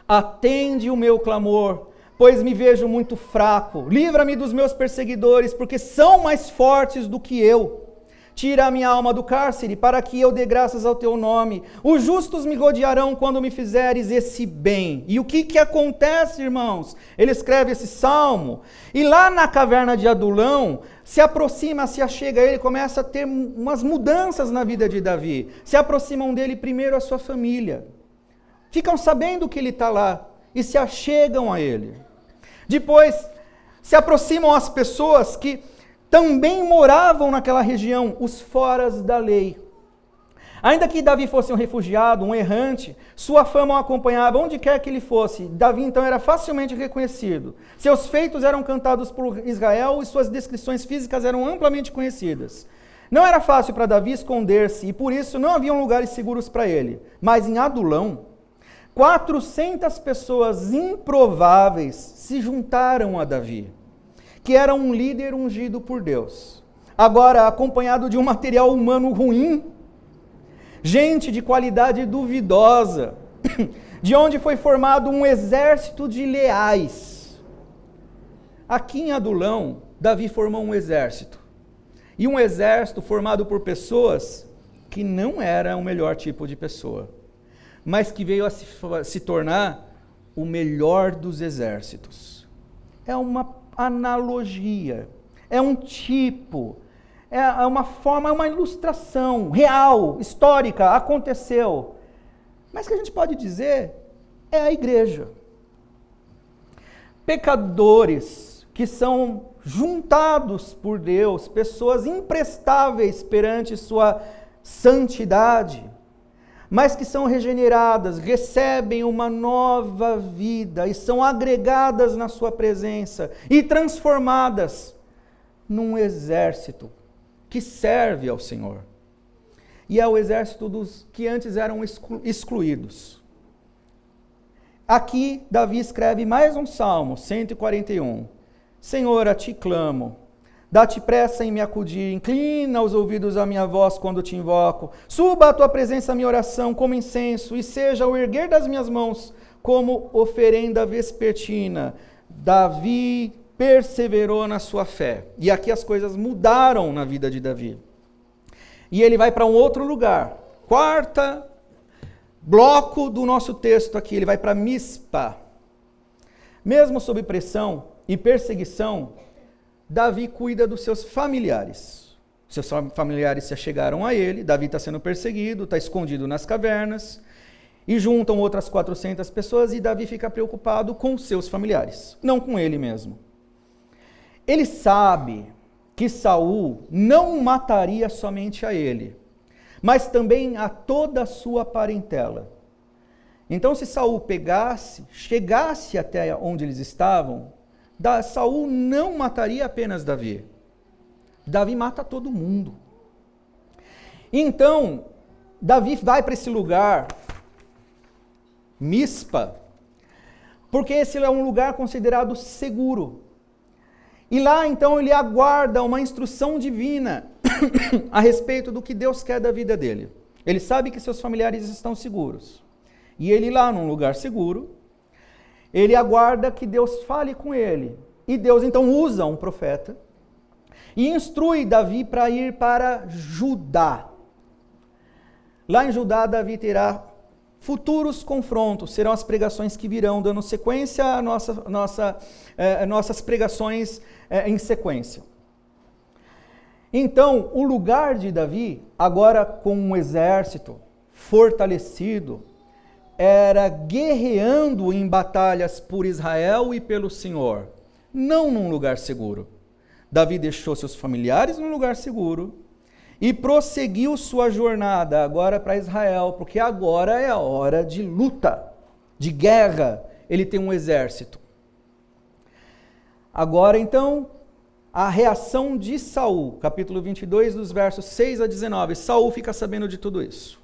Atende o meu clamor, pois me vejo muito fraco. Livra-me dos meus perseguidores, porque são mais fortes do que eu. Tira a minha alma do cárcere, para que eu dê graças ao teu nome. Os justos me rodearão quando me fizeres esse bem. E o que acontece, irmãos? Ele escreve esse salmo, e lá na caverna de Adulão, se aproxima, se achega a ele, começa a ter umas mudanças na vida de Davi. Se aproximam dele primeiro a sua família. Ficam sabendo que ele está lá e se achegam a ele. Depois, se aproximam as pessoas que também moravam naquela região os foras da lei. Ainda que Davi fosse um refugiado, um errante, sua fama o acompanhava onde quer que ele fosse. Davi então era facilmente reconhecido. Seus feitos eram cantados por Israel e suas descrições físicas eram amplamente conhecidas. Não era fácil para Davi esconder-se e por isso não haviam lugares seguros para ele. Mas em Adulão, 400 pessoas improváveis se juntaram a Davi, que era um líder ungido por Deus. Agora, acompanhado de um material humano ruim, gente de qualidade duvidosa, de onde foi formado um exército de leais. Aqui em Adulão, Davi formou um exército. E um exército formado por pessoas que não eram o melhor tipo de pessoa, mas que veio a se tornar o melhor dos exércitos. É uma analogia, é um tipo, é uma forma, é uma ilustração real, histórica, aconteceu. Mas que a gente pode dizer é a igreja. Pecadores que são juntados por Deus, pessoas imprestáveis perante sua santidade, mas que são regeneradas, recebem uma nova vida e são agregadas na sua presença e transformadas num exército que serve ao Senhor. E é o exército dos que antes eram excluídos. Aqui, Davi escreve mais um salmo, 141. Senhor, a ti clamo. Dá-te pressa em me acudir, inclina os ouvidos à minha voz quando te invoco. Suba à tua presença a minha oração como incenso, e seja o erguer das minhas mãos como oferenda vespertina. Davi perseverou na sua fé. E aqui as coisas mudaram na vida de Davi. E ele vai para um outro lugar. Quarta bloco do nosso texto aqui, ele vai para Mispa. Mesmo sob pressão e perseguição, Davi cuida dos seus familiares. Seus familiares se achegaram a ele, Davi está sendo perseguido, está escondido nas cavernas, e juntam outras 400 pessoas, e Davi fica preocupado com seus familiares, não com ele mesmo. Ele sabe que Saul não mataria somente a ele, mas também a toda a sua parentela. Então, se Saul chegasse até onde eles estavam, Saul não mataria apenas Davi. Davi mata todo mundo. Então, Davi vai para esse lugar, Mispa, porque esse é um lugar considerado seguro. E lá, então, ele aguarda uma instrução divina a respeito do que Deus quer da vida dele. Ele sabe que seus familiares estão seguros. E ele lá, num lugar seguro, ele aguarda que Deus fale com ele. E Deus então usa um profeta e instrui Davi para ir para Judá. Lá em Judá, Davi terá futuros confrontos, serão as pregações que virão, dando sequência a nossas pregações em sequência. Então, o lugar de Davi, agora com um exército fortalecido, era guerreando em batalhas por Israel e pelo Senhor, não num lugar seguro. Davi deixou seus familiares num lugar seguro e prosseguiu sua jornada agora para Israel, porque agora é a hora de luta, de guerra. Ele tem um exército. Agora, então, a reação de Saul, capítulo 22, dos versos 6 a 19. Saul fica sabendo de tudo isso.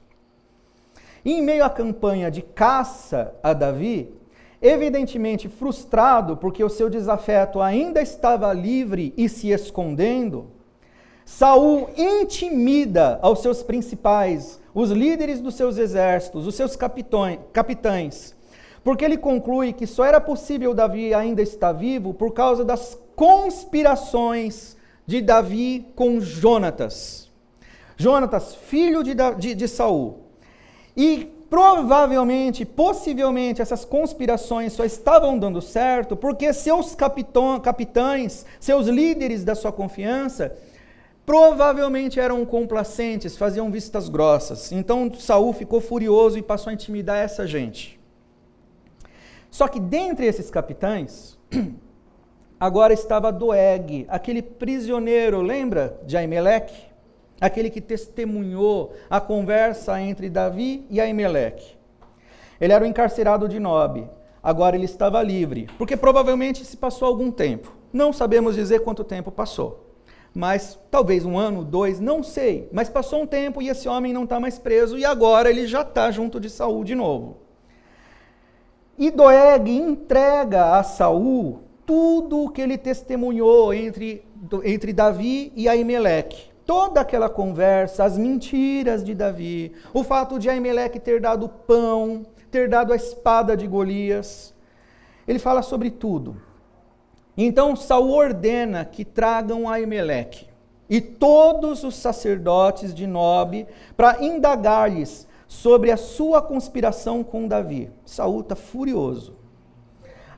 Em meio à campanha de caça a Davi, evidentemente frustrado porque o seu desafeto ainda estava livre e se escondendo, Saul intimida aos seus principais, os líderes dos seus exércitos, os seus capitães, porque ele conclui que só era possível Davi ainda estar vivo por causa das conspirações de Davi com Jonatas. Jonatas, filho de Saul. E provavelmente, possivelmente, essas conspirações só estavam dando certo porque seus capitães, seus líderes da sua confiança, provavelmente eram complacentes, faziam vistas grossas. Então Saul ficou furioso e passou a intimidar essa gente. Só que dentre esses capitães, agora estava Doeg, aquele prisioneiro, lembra de Aimeleque? Aquele que testemunhou a conversa entre Davi e Aimeleque. Ele era o encarcerado de Nob, agora ele estava livre, porque provavelmente se passou algum tempo. Não sabemos dizer quanto tempo passou, mas talvez 1 ano, 2, não sei. Mas passou um tempo e esse homem não está mais preso e agora ele já está junto de Saul de novo. E Doeg entrega a Saul tudo o que ele testemunhou entre Davi e Aimeleque. Toda aquela conversa, as mentiras de Davi, o fato de Aimeleque ter dado pão, ter dado a espada de Golias. Ele fala sobre tudo. Então Saul ordena que tragam Aimeleque e todos os sacerdotes de Nob para indagar-lhes sobre a sua conspiração com Davi. Saul está furioso.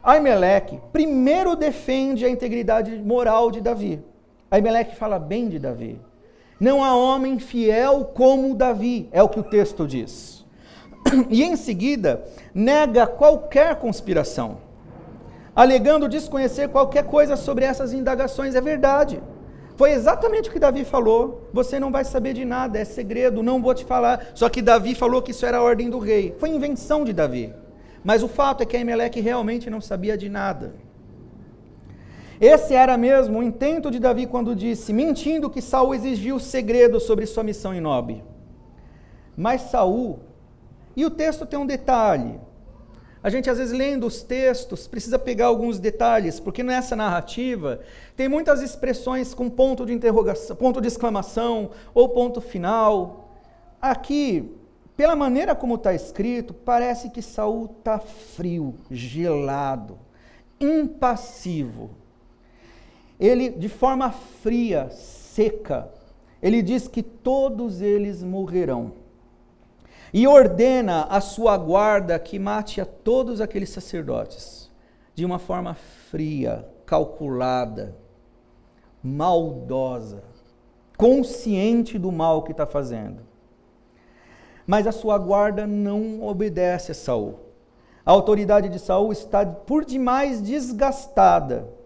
Aimeleque primeiro defende a integridade moral de Davi. Aimeleque fala bem de Davi. Não há homem fiel como Davi, é o que o texto diz. E em seguida, nega qualquer conspiração, alegando desconhecer qualquer coisa sobre essas indagações. É verdade. Foi exatamente o que Davi falou. Você não vai saber de nada, é segredo, não vou te falar. Só que Davi falou que isso era a ordem do rei. Foi invenção de Davi. Mas o fato é que Aimeleque realmente não sabia de nada. Esse era mesmo o intento de Davi quando disse, mentindo, que Saul exigiu segredo sobre sua missão em Nob. Mas Saul, e o texto tem um detalhe, a gente às vezes lendo os textos precisa pegar alguns detalhes, porque nessa narrativa tem muitas expressões com ponto de interrogação, ponto de exclamação ou ponto final. Aqui, pela maneira como está escrito, parece que Saul está frio, gelado, impassivo. Ele, de forma fria, seca, ele diz que todos eles morrerão. E ordena a sua guarda que mate a todos aqueles sacerdotes, de uma forma fria, calculada, maldosa, consciente do mal que está fazendo. Mas a sua guarda não obedece a Saul. A autoridade de Saul está por demais desgastada.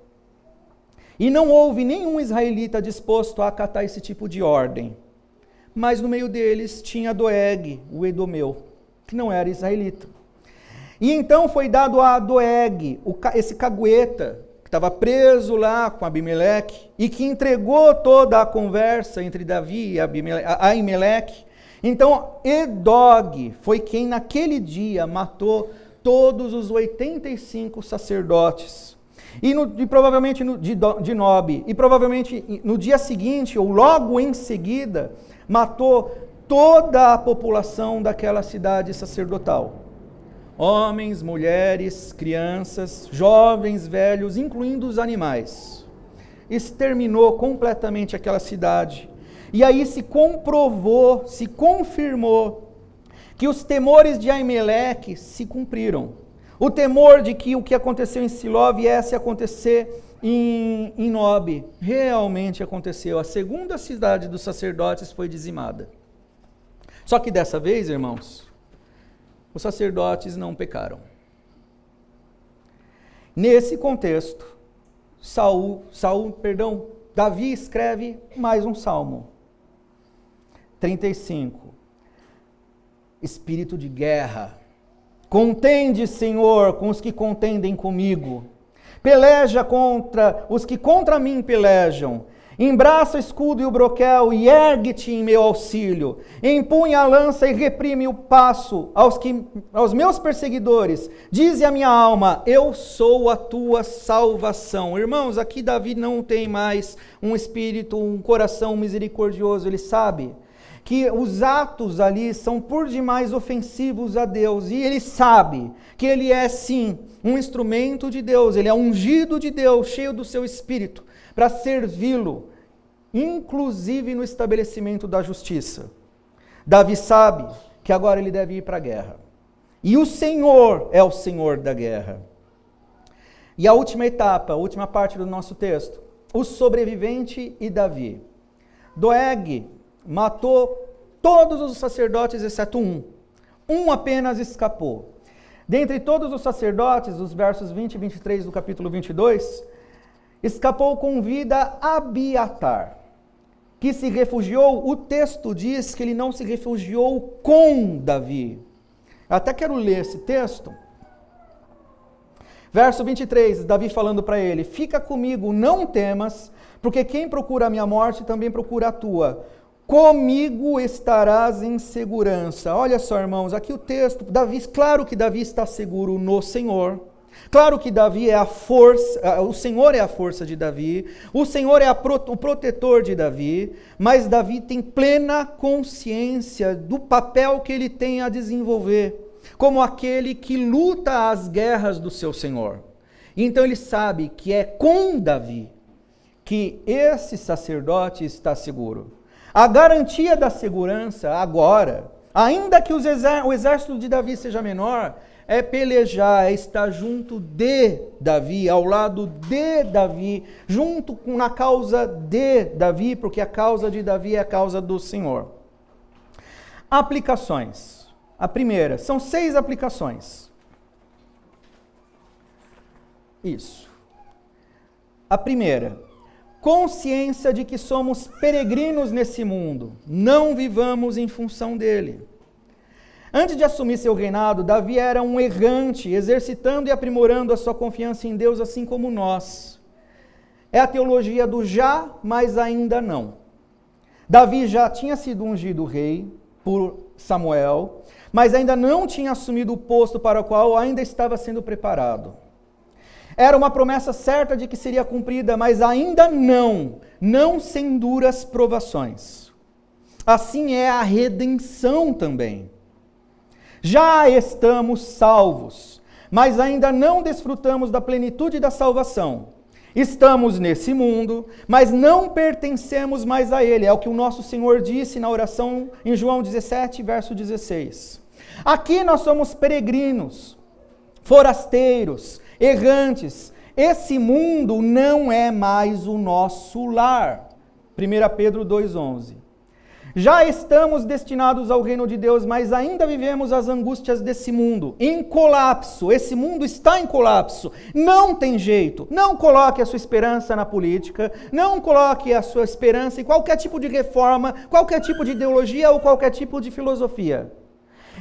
E não houve nenhum israelita disposto a acatar esse tipo de ordem. Mas no meio deles tinha Doeg, o Edomeu, que não era israelita. E então foi dado a Doeg, esse cagueta, que estava preso lá com Abimeleque, e que entregou toda a conversa entre Davi e Aimeleque. Então Edog foi quem naquele dia matou todos os 85 sacerdotes. E provavelmente de Nob, e provavelmente no dia seguinte, ou logo em seguida, matou toda a população daquela cidade sacerdotal. Homens, mulheres, crianças, jovens, velhos, incluindo os animais. Exterminou completamente aquela cidade. E aí se comprovou, se confirmou, que os temores de Aimeleque se cumpriram. O temor de que o que aconteceu em Siló viesse a acontecer em Nob, realmente aconteceu. A segunda cidade dos sacerdotes foi dizimada. Só que dessa vez, irmãos, os sacerdotes não pecaram. Nesse contexto, Davi escreve mais um salmo. 35. Espírito de guerra. Contende, Senhor, com os que contendem comigo. Peleja contra os que contra mim pelejam. Embraça o escudo e o broquel e ergue-te em meu auxílio. Empunha a lança e reprime o passo aos meus perseguidores. Dize a minha alma, eu sou a tua salvação. Irmãos, aqui Davi não tem mais um espírito, um coração misericordioso. Ele sabe que os atos ali são por demais ofensivos a Deus, e ele sabe que ele é sim um instrumento de Deus, ele é ungido de Deus, cheio do seu Espírito, para servi-lo, inclusive no estabelecimento da justiça. Davi sabe que agora ele deve ir para a guerra, e o Senhor é o Senhor da guerra. E a última etapa, a última parte do nosso texto, o sobrevivente e Davi. Doeg matou todos os sacerdotes, exceto um. Um apenas escapou. Dentre todos os sacerdotes, os versos 20 e 23 do capítulo 22, escapou com vida Abiatar, que se refugiou. O texto diz que ele não se refugiou com Davi. Eu até quero ler esse texto. Verso 23, Davi falando para ele: fica comigo, não temas, porque quem procura a minha morte também procura a tua. Comigo estarás em segurança. Olha só, irmãos, aqui o texto, claro que Davi está seguro no Senhor. Claro que Davi é a força, o Senhor é a força de Davi, o Senhor é o protetor de Davi, mas Davi tem plena consciência do papel que ele tem a desenvolver, como aquele que luta as guerras do seu Senhor. Então ele sabe que é com Davi que esse sacerdote está seguro. A garantia da segurança agora, ainda que o exército de Davi seja menor, é pelejar, é estar junto de Davi, ao lado de Davi, junto na causa de Davi, porque a causa de Davi é a causa do Senhor. Aplicações. A primeira, são 6 aplicações. Isso. A primeira, consciência de que somos peregrinos nesse mundo, não vivamos em função dele. Antes de assumir seu reinado, Davi era um errante, exercitando e aprimorando a sua confiança em Deus, assim como nós. É a teologia do já, mas ainda não. Davi já tinha sido ungido rei por Samuel, mas ainda não tinha assumido o posto para o qual ainda estava sendo preparado. Era uma promessa certa de que seria cumprida, mas ainda não sem duras provações. Assim é a redenção também. Já estamos salvos, mas ainda não desfrutamos da plenitude da salvação. Estamos nesse mundo, mas não pertencemos mais a ele. É o que o nosso Senhor disse na oração em João 17, verso 16. Aqui nós somos peregrinos, forasteiros, errantes. Esse mundo não é mais o nosso lar. 1 Pedro 2,11. Já estamos destinados ao reino de Deus, mas ainda vivemos as angústias desse mundo, em colapso. Esse mundo está em colapso, não tem jeito. Não coloque a sua esperança na política, não coloque a sua esperança em qualquer tipo de reforma, qualquer tipo de ideologia ou qualquer tipo de filosofia.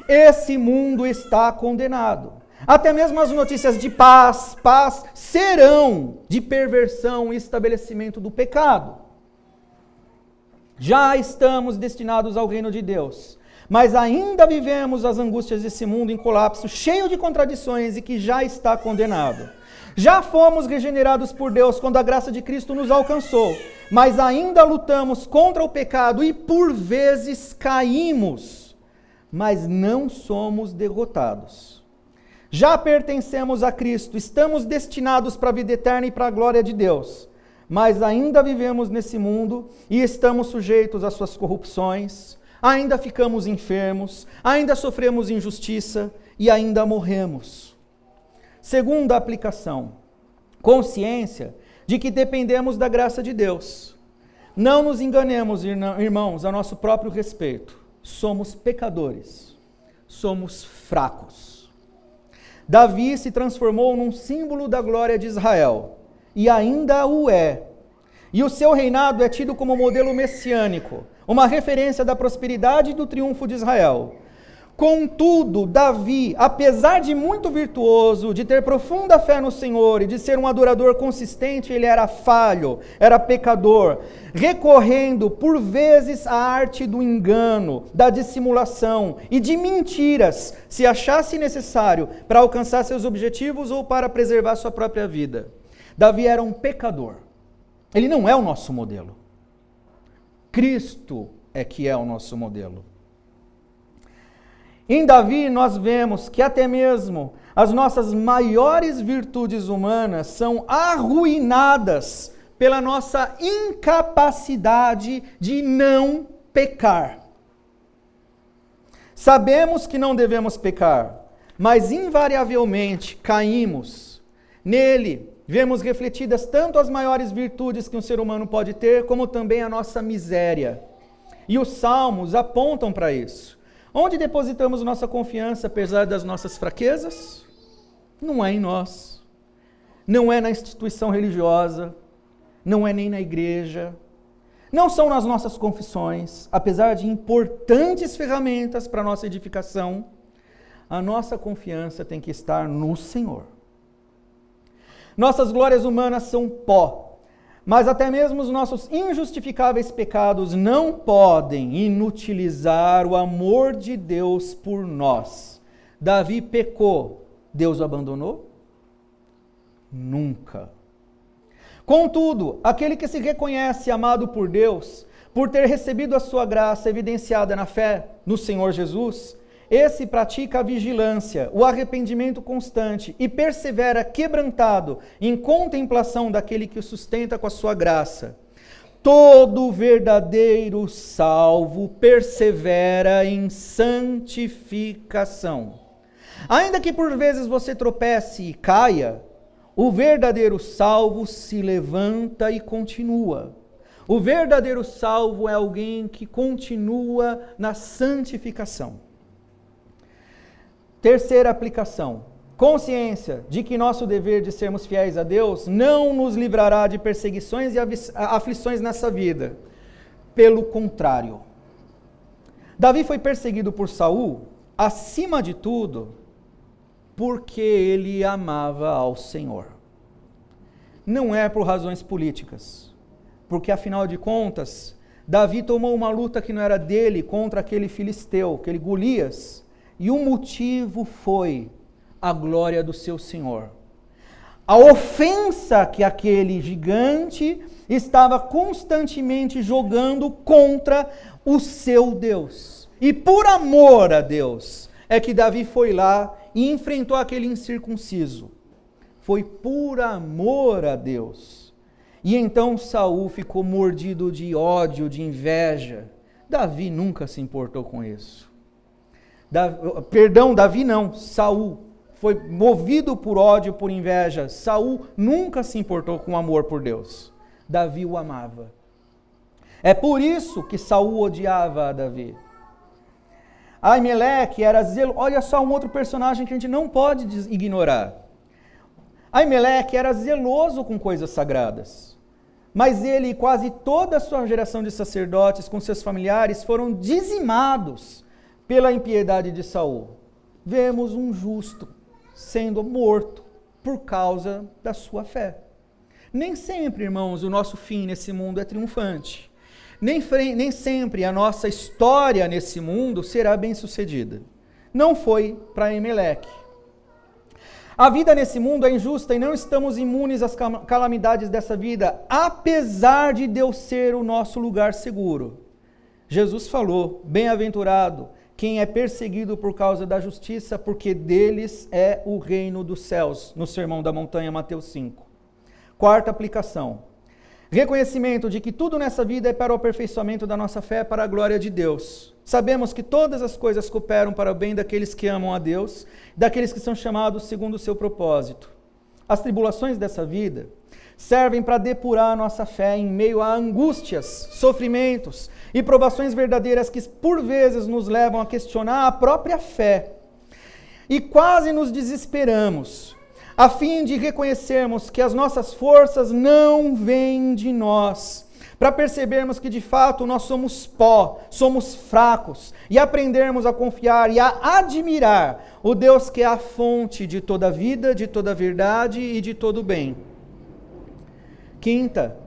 Esse mundo está condenado. Até mesmo as notícias de paz serão de perversão e estabelecimento do pecado. Já estamos destinados ao reino de Deus, mas ainda vivemos as angústias desse mundo em colapso, cheio de contradições e que já está condenado. Já fomos regenerados por Deus quando a graça de Cristo nos alcançou, mas ainda lutamos contra o pecado e por vezes caímos, mas não somos derrotados. Já pertencemos a Cristo, estamos destinados para a vida eterna e para a glória de Deus. Mas ainda vivemos nesse mundo e estamos sujeitos às suas corrupções, ainda ficamos enfermos, ainda sofremos injustiça e ainda morremos. Segunda aplicação, consciência de que dependemos da graça de Deus. Não nos enganemos, irmãos, a nosso próprio respeito. Somos pecadores, somos fracos. Davi se transformou num símbolo da glória de Israel. E ainda o é. E o seu reinado é tido como modelo messiânico, uma referência da prosperidade e do triunfo de Israel. Contudo, Davi, apesar de muito virtuoso, de ter profunda fé no Senhor e de ser um adorador consistente, ele era falho, era pecador, recorrendo por vezes à arte do engano, da dissimulação e de mentiras, se achasse necessário para alcançar seus objetivos ou para preservar sua própria vida. Davi era um pecador. Ele não é o nosso modelo. Cristo é que é o nosso modelo. Em Davi nós vemos que até mesmo as nossas maiores virtudes humanas são arruinadas pela nossa incapacidade de não pecar. Sabemos que não devemos pecar, mas invariavelmente caímos. Nele vemos refletidas tanto as maiores virtudes que um ser humano pode ter, como também a nossa miséria. E os salmos apontam para isso. Onde depositamos nossa confiança, apesar das nossas fraquezas? Não é em nós. Não é na instituição religiosa. não é nem na igreja, não são nas nossas confissões, apesar de importantes ferramentas para a nossa edificação. A nossa confiança tem que estar no Senhor. Nossas glórias humanas são pó, mas até mesmo os nossos injustificáveis pecados não podem inutilizar o amor de Deus por nós. Davi pecou, Deus o abandonou? Nunca. Contudo, aquele que se reconhece amado por Deus, por ter recebido a sua graça evidenciada na fé no Senhor Jesus, esse pratica a vigilância, o arrependimento constante e persevera quebrantado em contemplação daquele que o sustenta com a sua graça. Todo verdadeiro salvo persevera em santificação. Ainda que por vezes você tropece e caia, o verdadeiro salvo se levanta e continua. O verdadeiro salvo é alguém que continua na santificação. Terceira aplicação. Consciência de que nosso dever de sermos fiéis a Deus não nos livrará de perseguições e aflições nessa vida. Pelo contrário. Davi foi perseguido por Saul, acima de tudo, porque ele amava ao Senhor. Não é por razões políticas, porque afinal de contas, Davi tomou uma luta que não era dele contra aquele filisteu, aquele Golias, e o motivo foi a glória do seu Senhor. A ofensa que aquele gigante estava constantemente jogando contra o seu Deus. E por amor a Deus, é que Davi foi lá e enfrentou aquele incircunciso. Foi por amor a Deus. E então Saul ficou mordido de ódio, de inveja. Davi nunca se importou com isso. Davi não, Saul foi movido por ódio, por inveja. Saul nunca se importou com amor por Deus. Davi o amava. É por isso que Saul odiava a Davi. Aimeleque era zeloso. Olha só um outro personagem que a gente não pode ignorar. Aimeleque era zeloso com coisas sagradas. Mas ele e quase toda a sua geração de sacerdotes com seus familiares foram dizimados pela impiedade de Saul. Vemos um justo sendo morto por causa da sua fé. Nem sempre, irmãos, o nosso fim nesse mundo é triunfante. Nem sempre a nossa história nesse mundo será bem-sucedida. Não foi para Aimeleque. A vida nesse mundo é injusta e não estamos imunes às calamidades dessa vida, apesar de Deus ser o nosso lugar seguro. Jesus falou, bem-aventurado quem é perseguido por causa da justiça, porque deles é o reino dos céus, no Sermão da Montanha, Mateus 5. Quarta aplicação. Reconhecimento de que tudo nessa vida é para o aperfeiçoamento da nossa fé, para a glória de Deus. Sabemos que todas as coisas cooperam para o bem daqueles que amam a Deus, daqueles que são chamados segundo o seu propósito. As tribulações dessa vida servem para depurar a nossa fé em meio a angústias, sofrimentos e provações verdadeiras que por vezes nos levam a questionar a própria fé. E quase nos desesperamos, a fim de reconhecermos que as nossas forças não vêm de nós, para percebermos que de fato nós somos pó, somos fracos, e aprendermos a confiar e a admirar o Deus que é a fonte de toda a vida, de toda a verdade e de todo o bem. Quinta,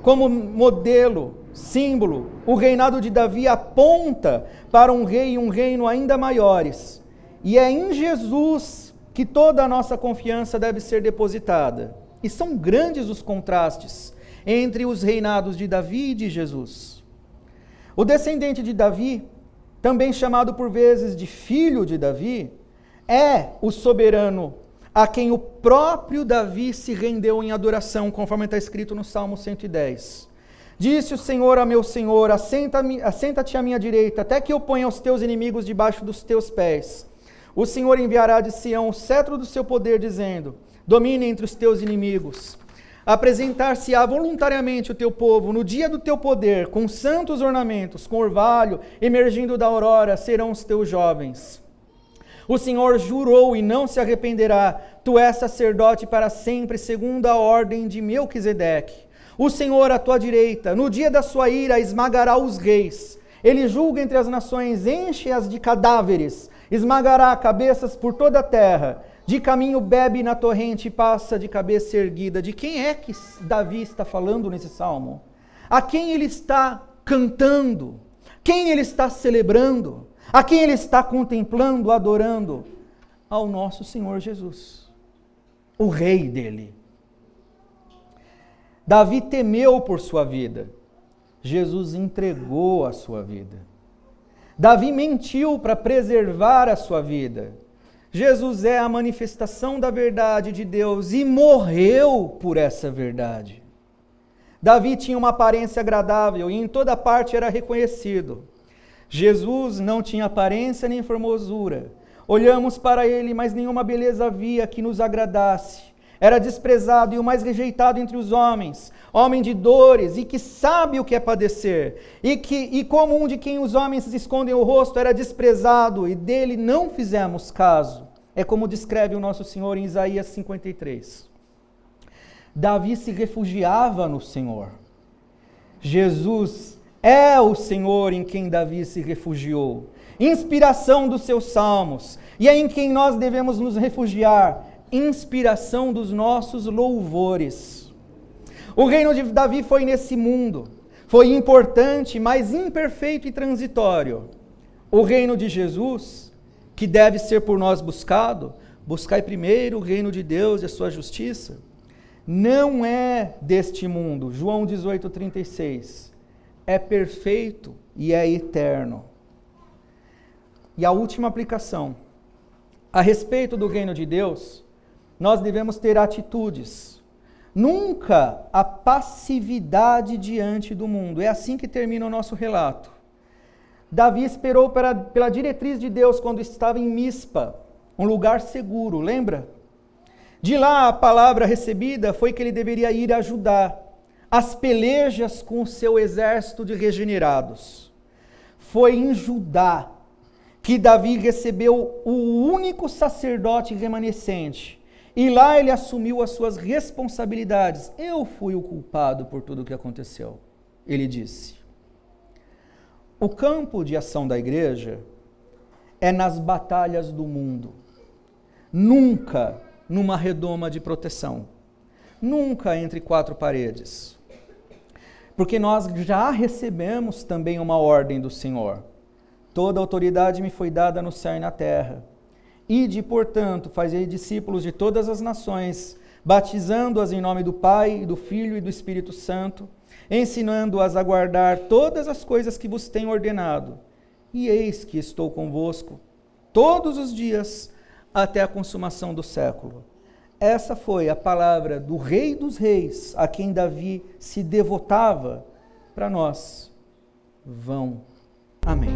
como modelo, símbolo, o reinado de Davi aponta para um rei e um reino ainda maiores. E é em Jesus que toda a nossa confiança deve ser depositada. E são grandes os contrastes entre os reinados de Davi e de Jesus. O descendente de Davi, também chamado por vezes de filho de Davi, é o soberano a quem o próprio Davi se rendeu em adoração, conforme está escrito no Salmo 110. Disse o Senhor a meu Senhor, assenta-te à minha direita, até que eu ponha os teus inimigos debaixo dos teus pés. O Senhor enviará de Sião o cetro do seu poder, dizendo, domine entre os teus inimigos. Apresentar-se-á voluntariamente o teu povo no dia do teu poder, com santos ornamentos, com orvalho, emergindo da aurora, serão os teus jovens. O Senhor jurou e não se arrependerá, tu és sacerdote para sempre, segundo a ordem de Melquisedeque. O Senhor à tua direita, no dia da sua ira, esmagará os reis. Ele julga entre as nações, enche-as de cadáveres, esmagará cabeças por toda a terra. De caminho bebe na torrente e passa de cabeça erguida. De quem é que Davi está falando nesse salmo? A quem ele está cantando? Quem ele está celebrando? A quem ele está contemplando, adorando? Ao nosso Senhor Jesus, o rei dele. Davi temeu por sua vida. Jesus entregou a sua vida. Davi mentiu para preservar a sua vida. Jesus é a manifestação da verdade de Deus e morreu por essa verdade. Davi tinha uma aparência agradável e em toda parte era reconhecido. Jesus não tinha aparência nem formosura. Olhamos para ele, mas nenhuma beleza havia que nos agradasse. Era desprezado e o mais rejeitado entre os homens, homem de dores e que sabe o que é padecer, e como um de quem os homens escondem o rosto, era desprezado e dele não fizemos caso. É como descreve o nosso Senhor em Isaías 53. Davi se refugiava no Senhor. Jesus é o Senhor em quem Davi se refugiou, inspiração dos seus salmos, e é em quem nós devemos nos refugiar, inspiração dos nossos louvores. O reino de Davi foi nesse mundo, foi importante, mas imperfeito e transitório. O reino de Jesus, que deve ser por nós buscado, buscai primeiro o reino de Deus e a sua justiça, não é deste mundo. João 18:36, é perfeito e é eterno. E a última aplicação, a respeito do reino de Deus, nós devemos ter atitudes, nunca a passividade diante do mundo. É assim que termina o nosso relato. Davi esperou pela diretriz de Deus quando estava em Mispa, um lugar seguro, lembra? De lá a palavra recebida foi que ele deveria ir ajudar as pelejas com o seu exército de regenerados. Foi em Judá que Davi recebeu o único sacerdote remanescente. E lá ele assumiu as suas responsabilidades. Eu fui o culpado por tudo o que aconteceu, ele disse. O campo de ação da igreja é nas batalhas do mundo. Nunca numa redoma de proteção. Nunca entre quatro paredes. Porque nós já recebemos também uma ordem do Senhor. Toda autoridade me foi dada no céu e na terra. Ide, portanto, fazei discípulos de todas as nações, batizando-as em nome do Pai, do Filho e do Espírito Santo, ensinando-as a guardar todas as coisas que vos tenho ordenado. E eis que estou convosco todos os dias até a consumação do século. Essa foi a palavra do Rei dos Reis, a quem Davi se devotava. Para nós, vão. Amém.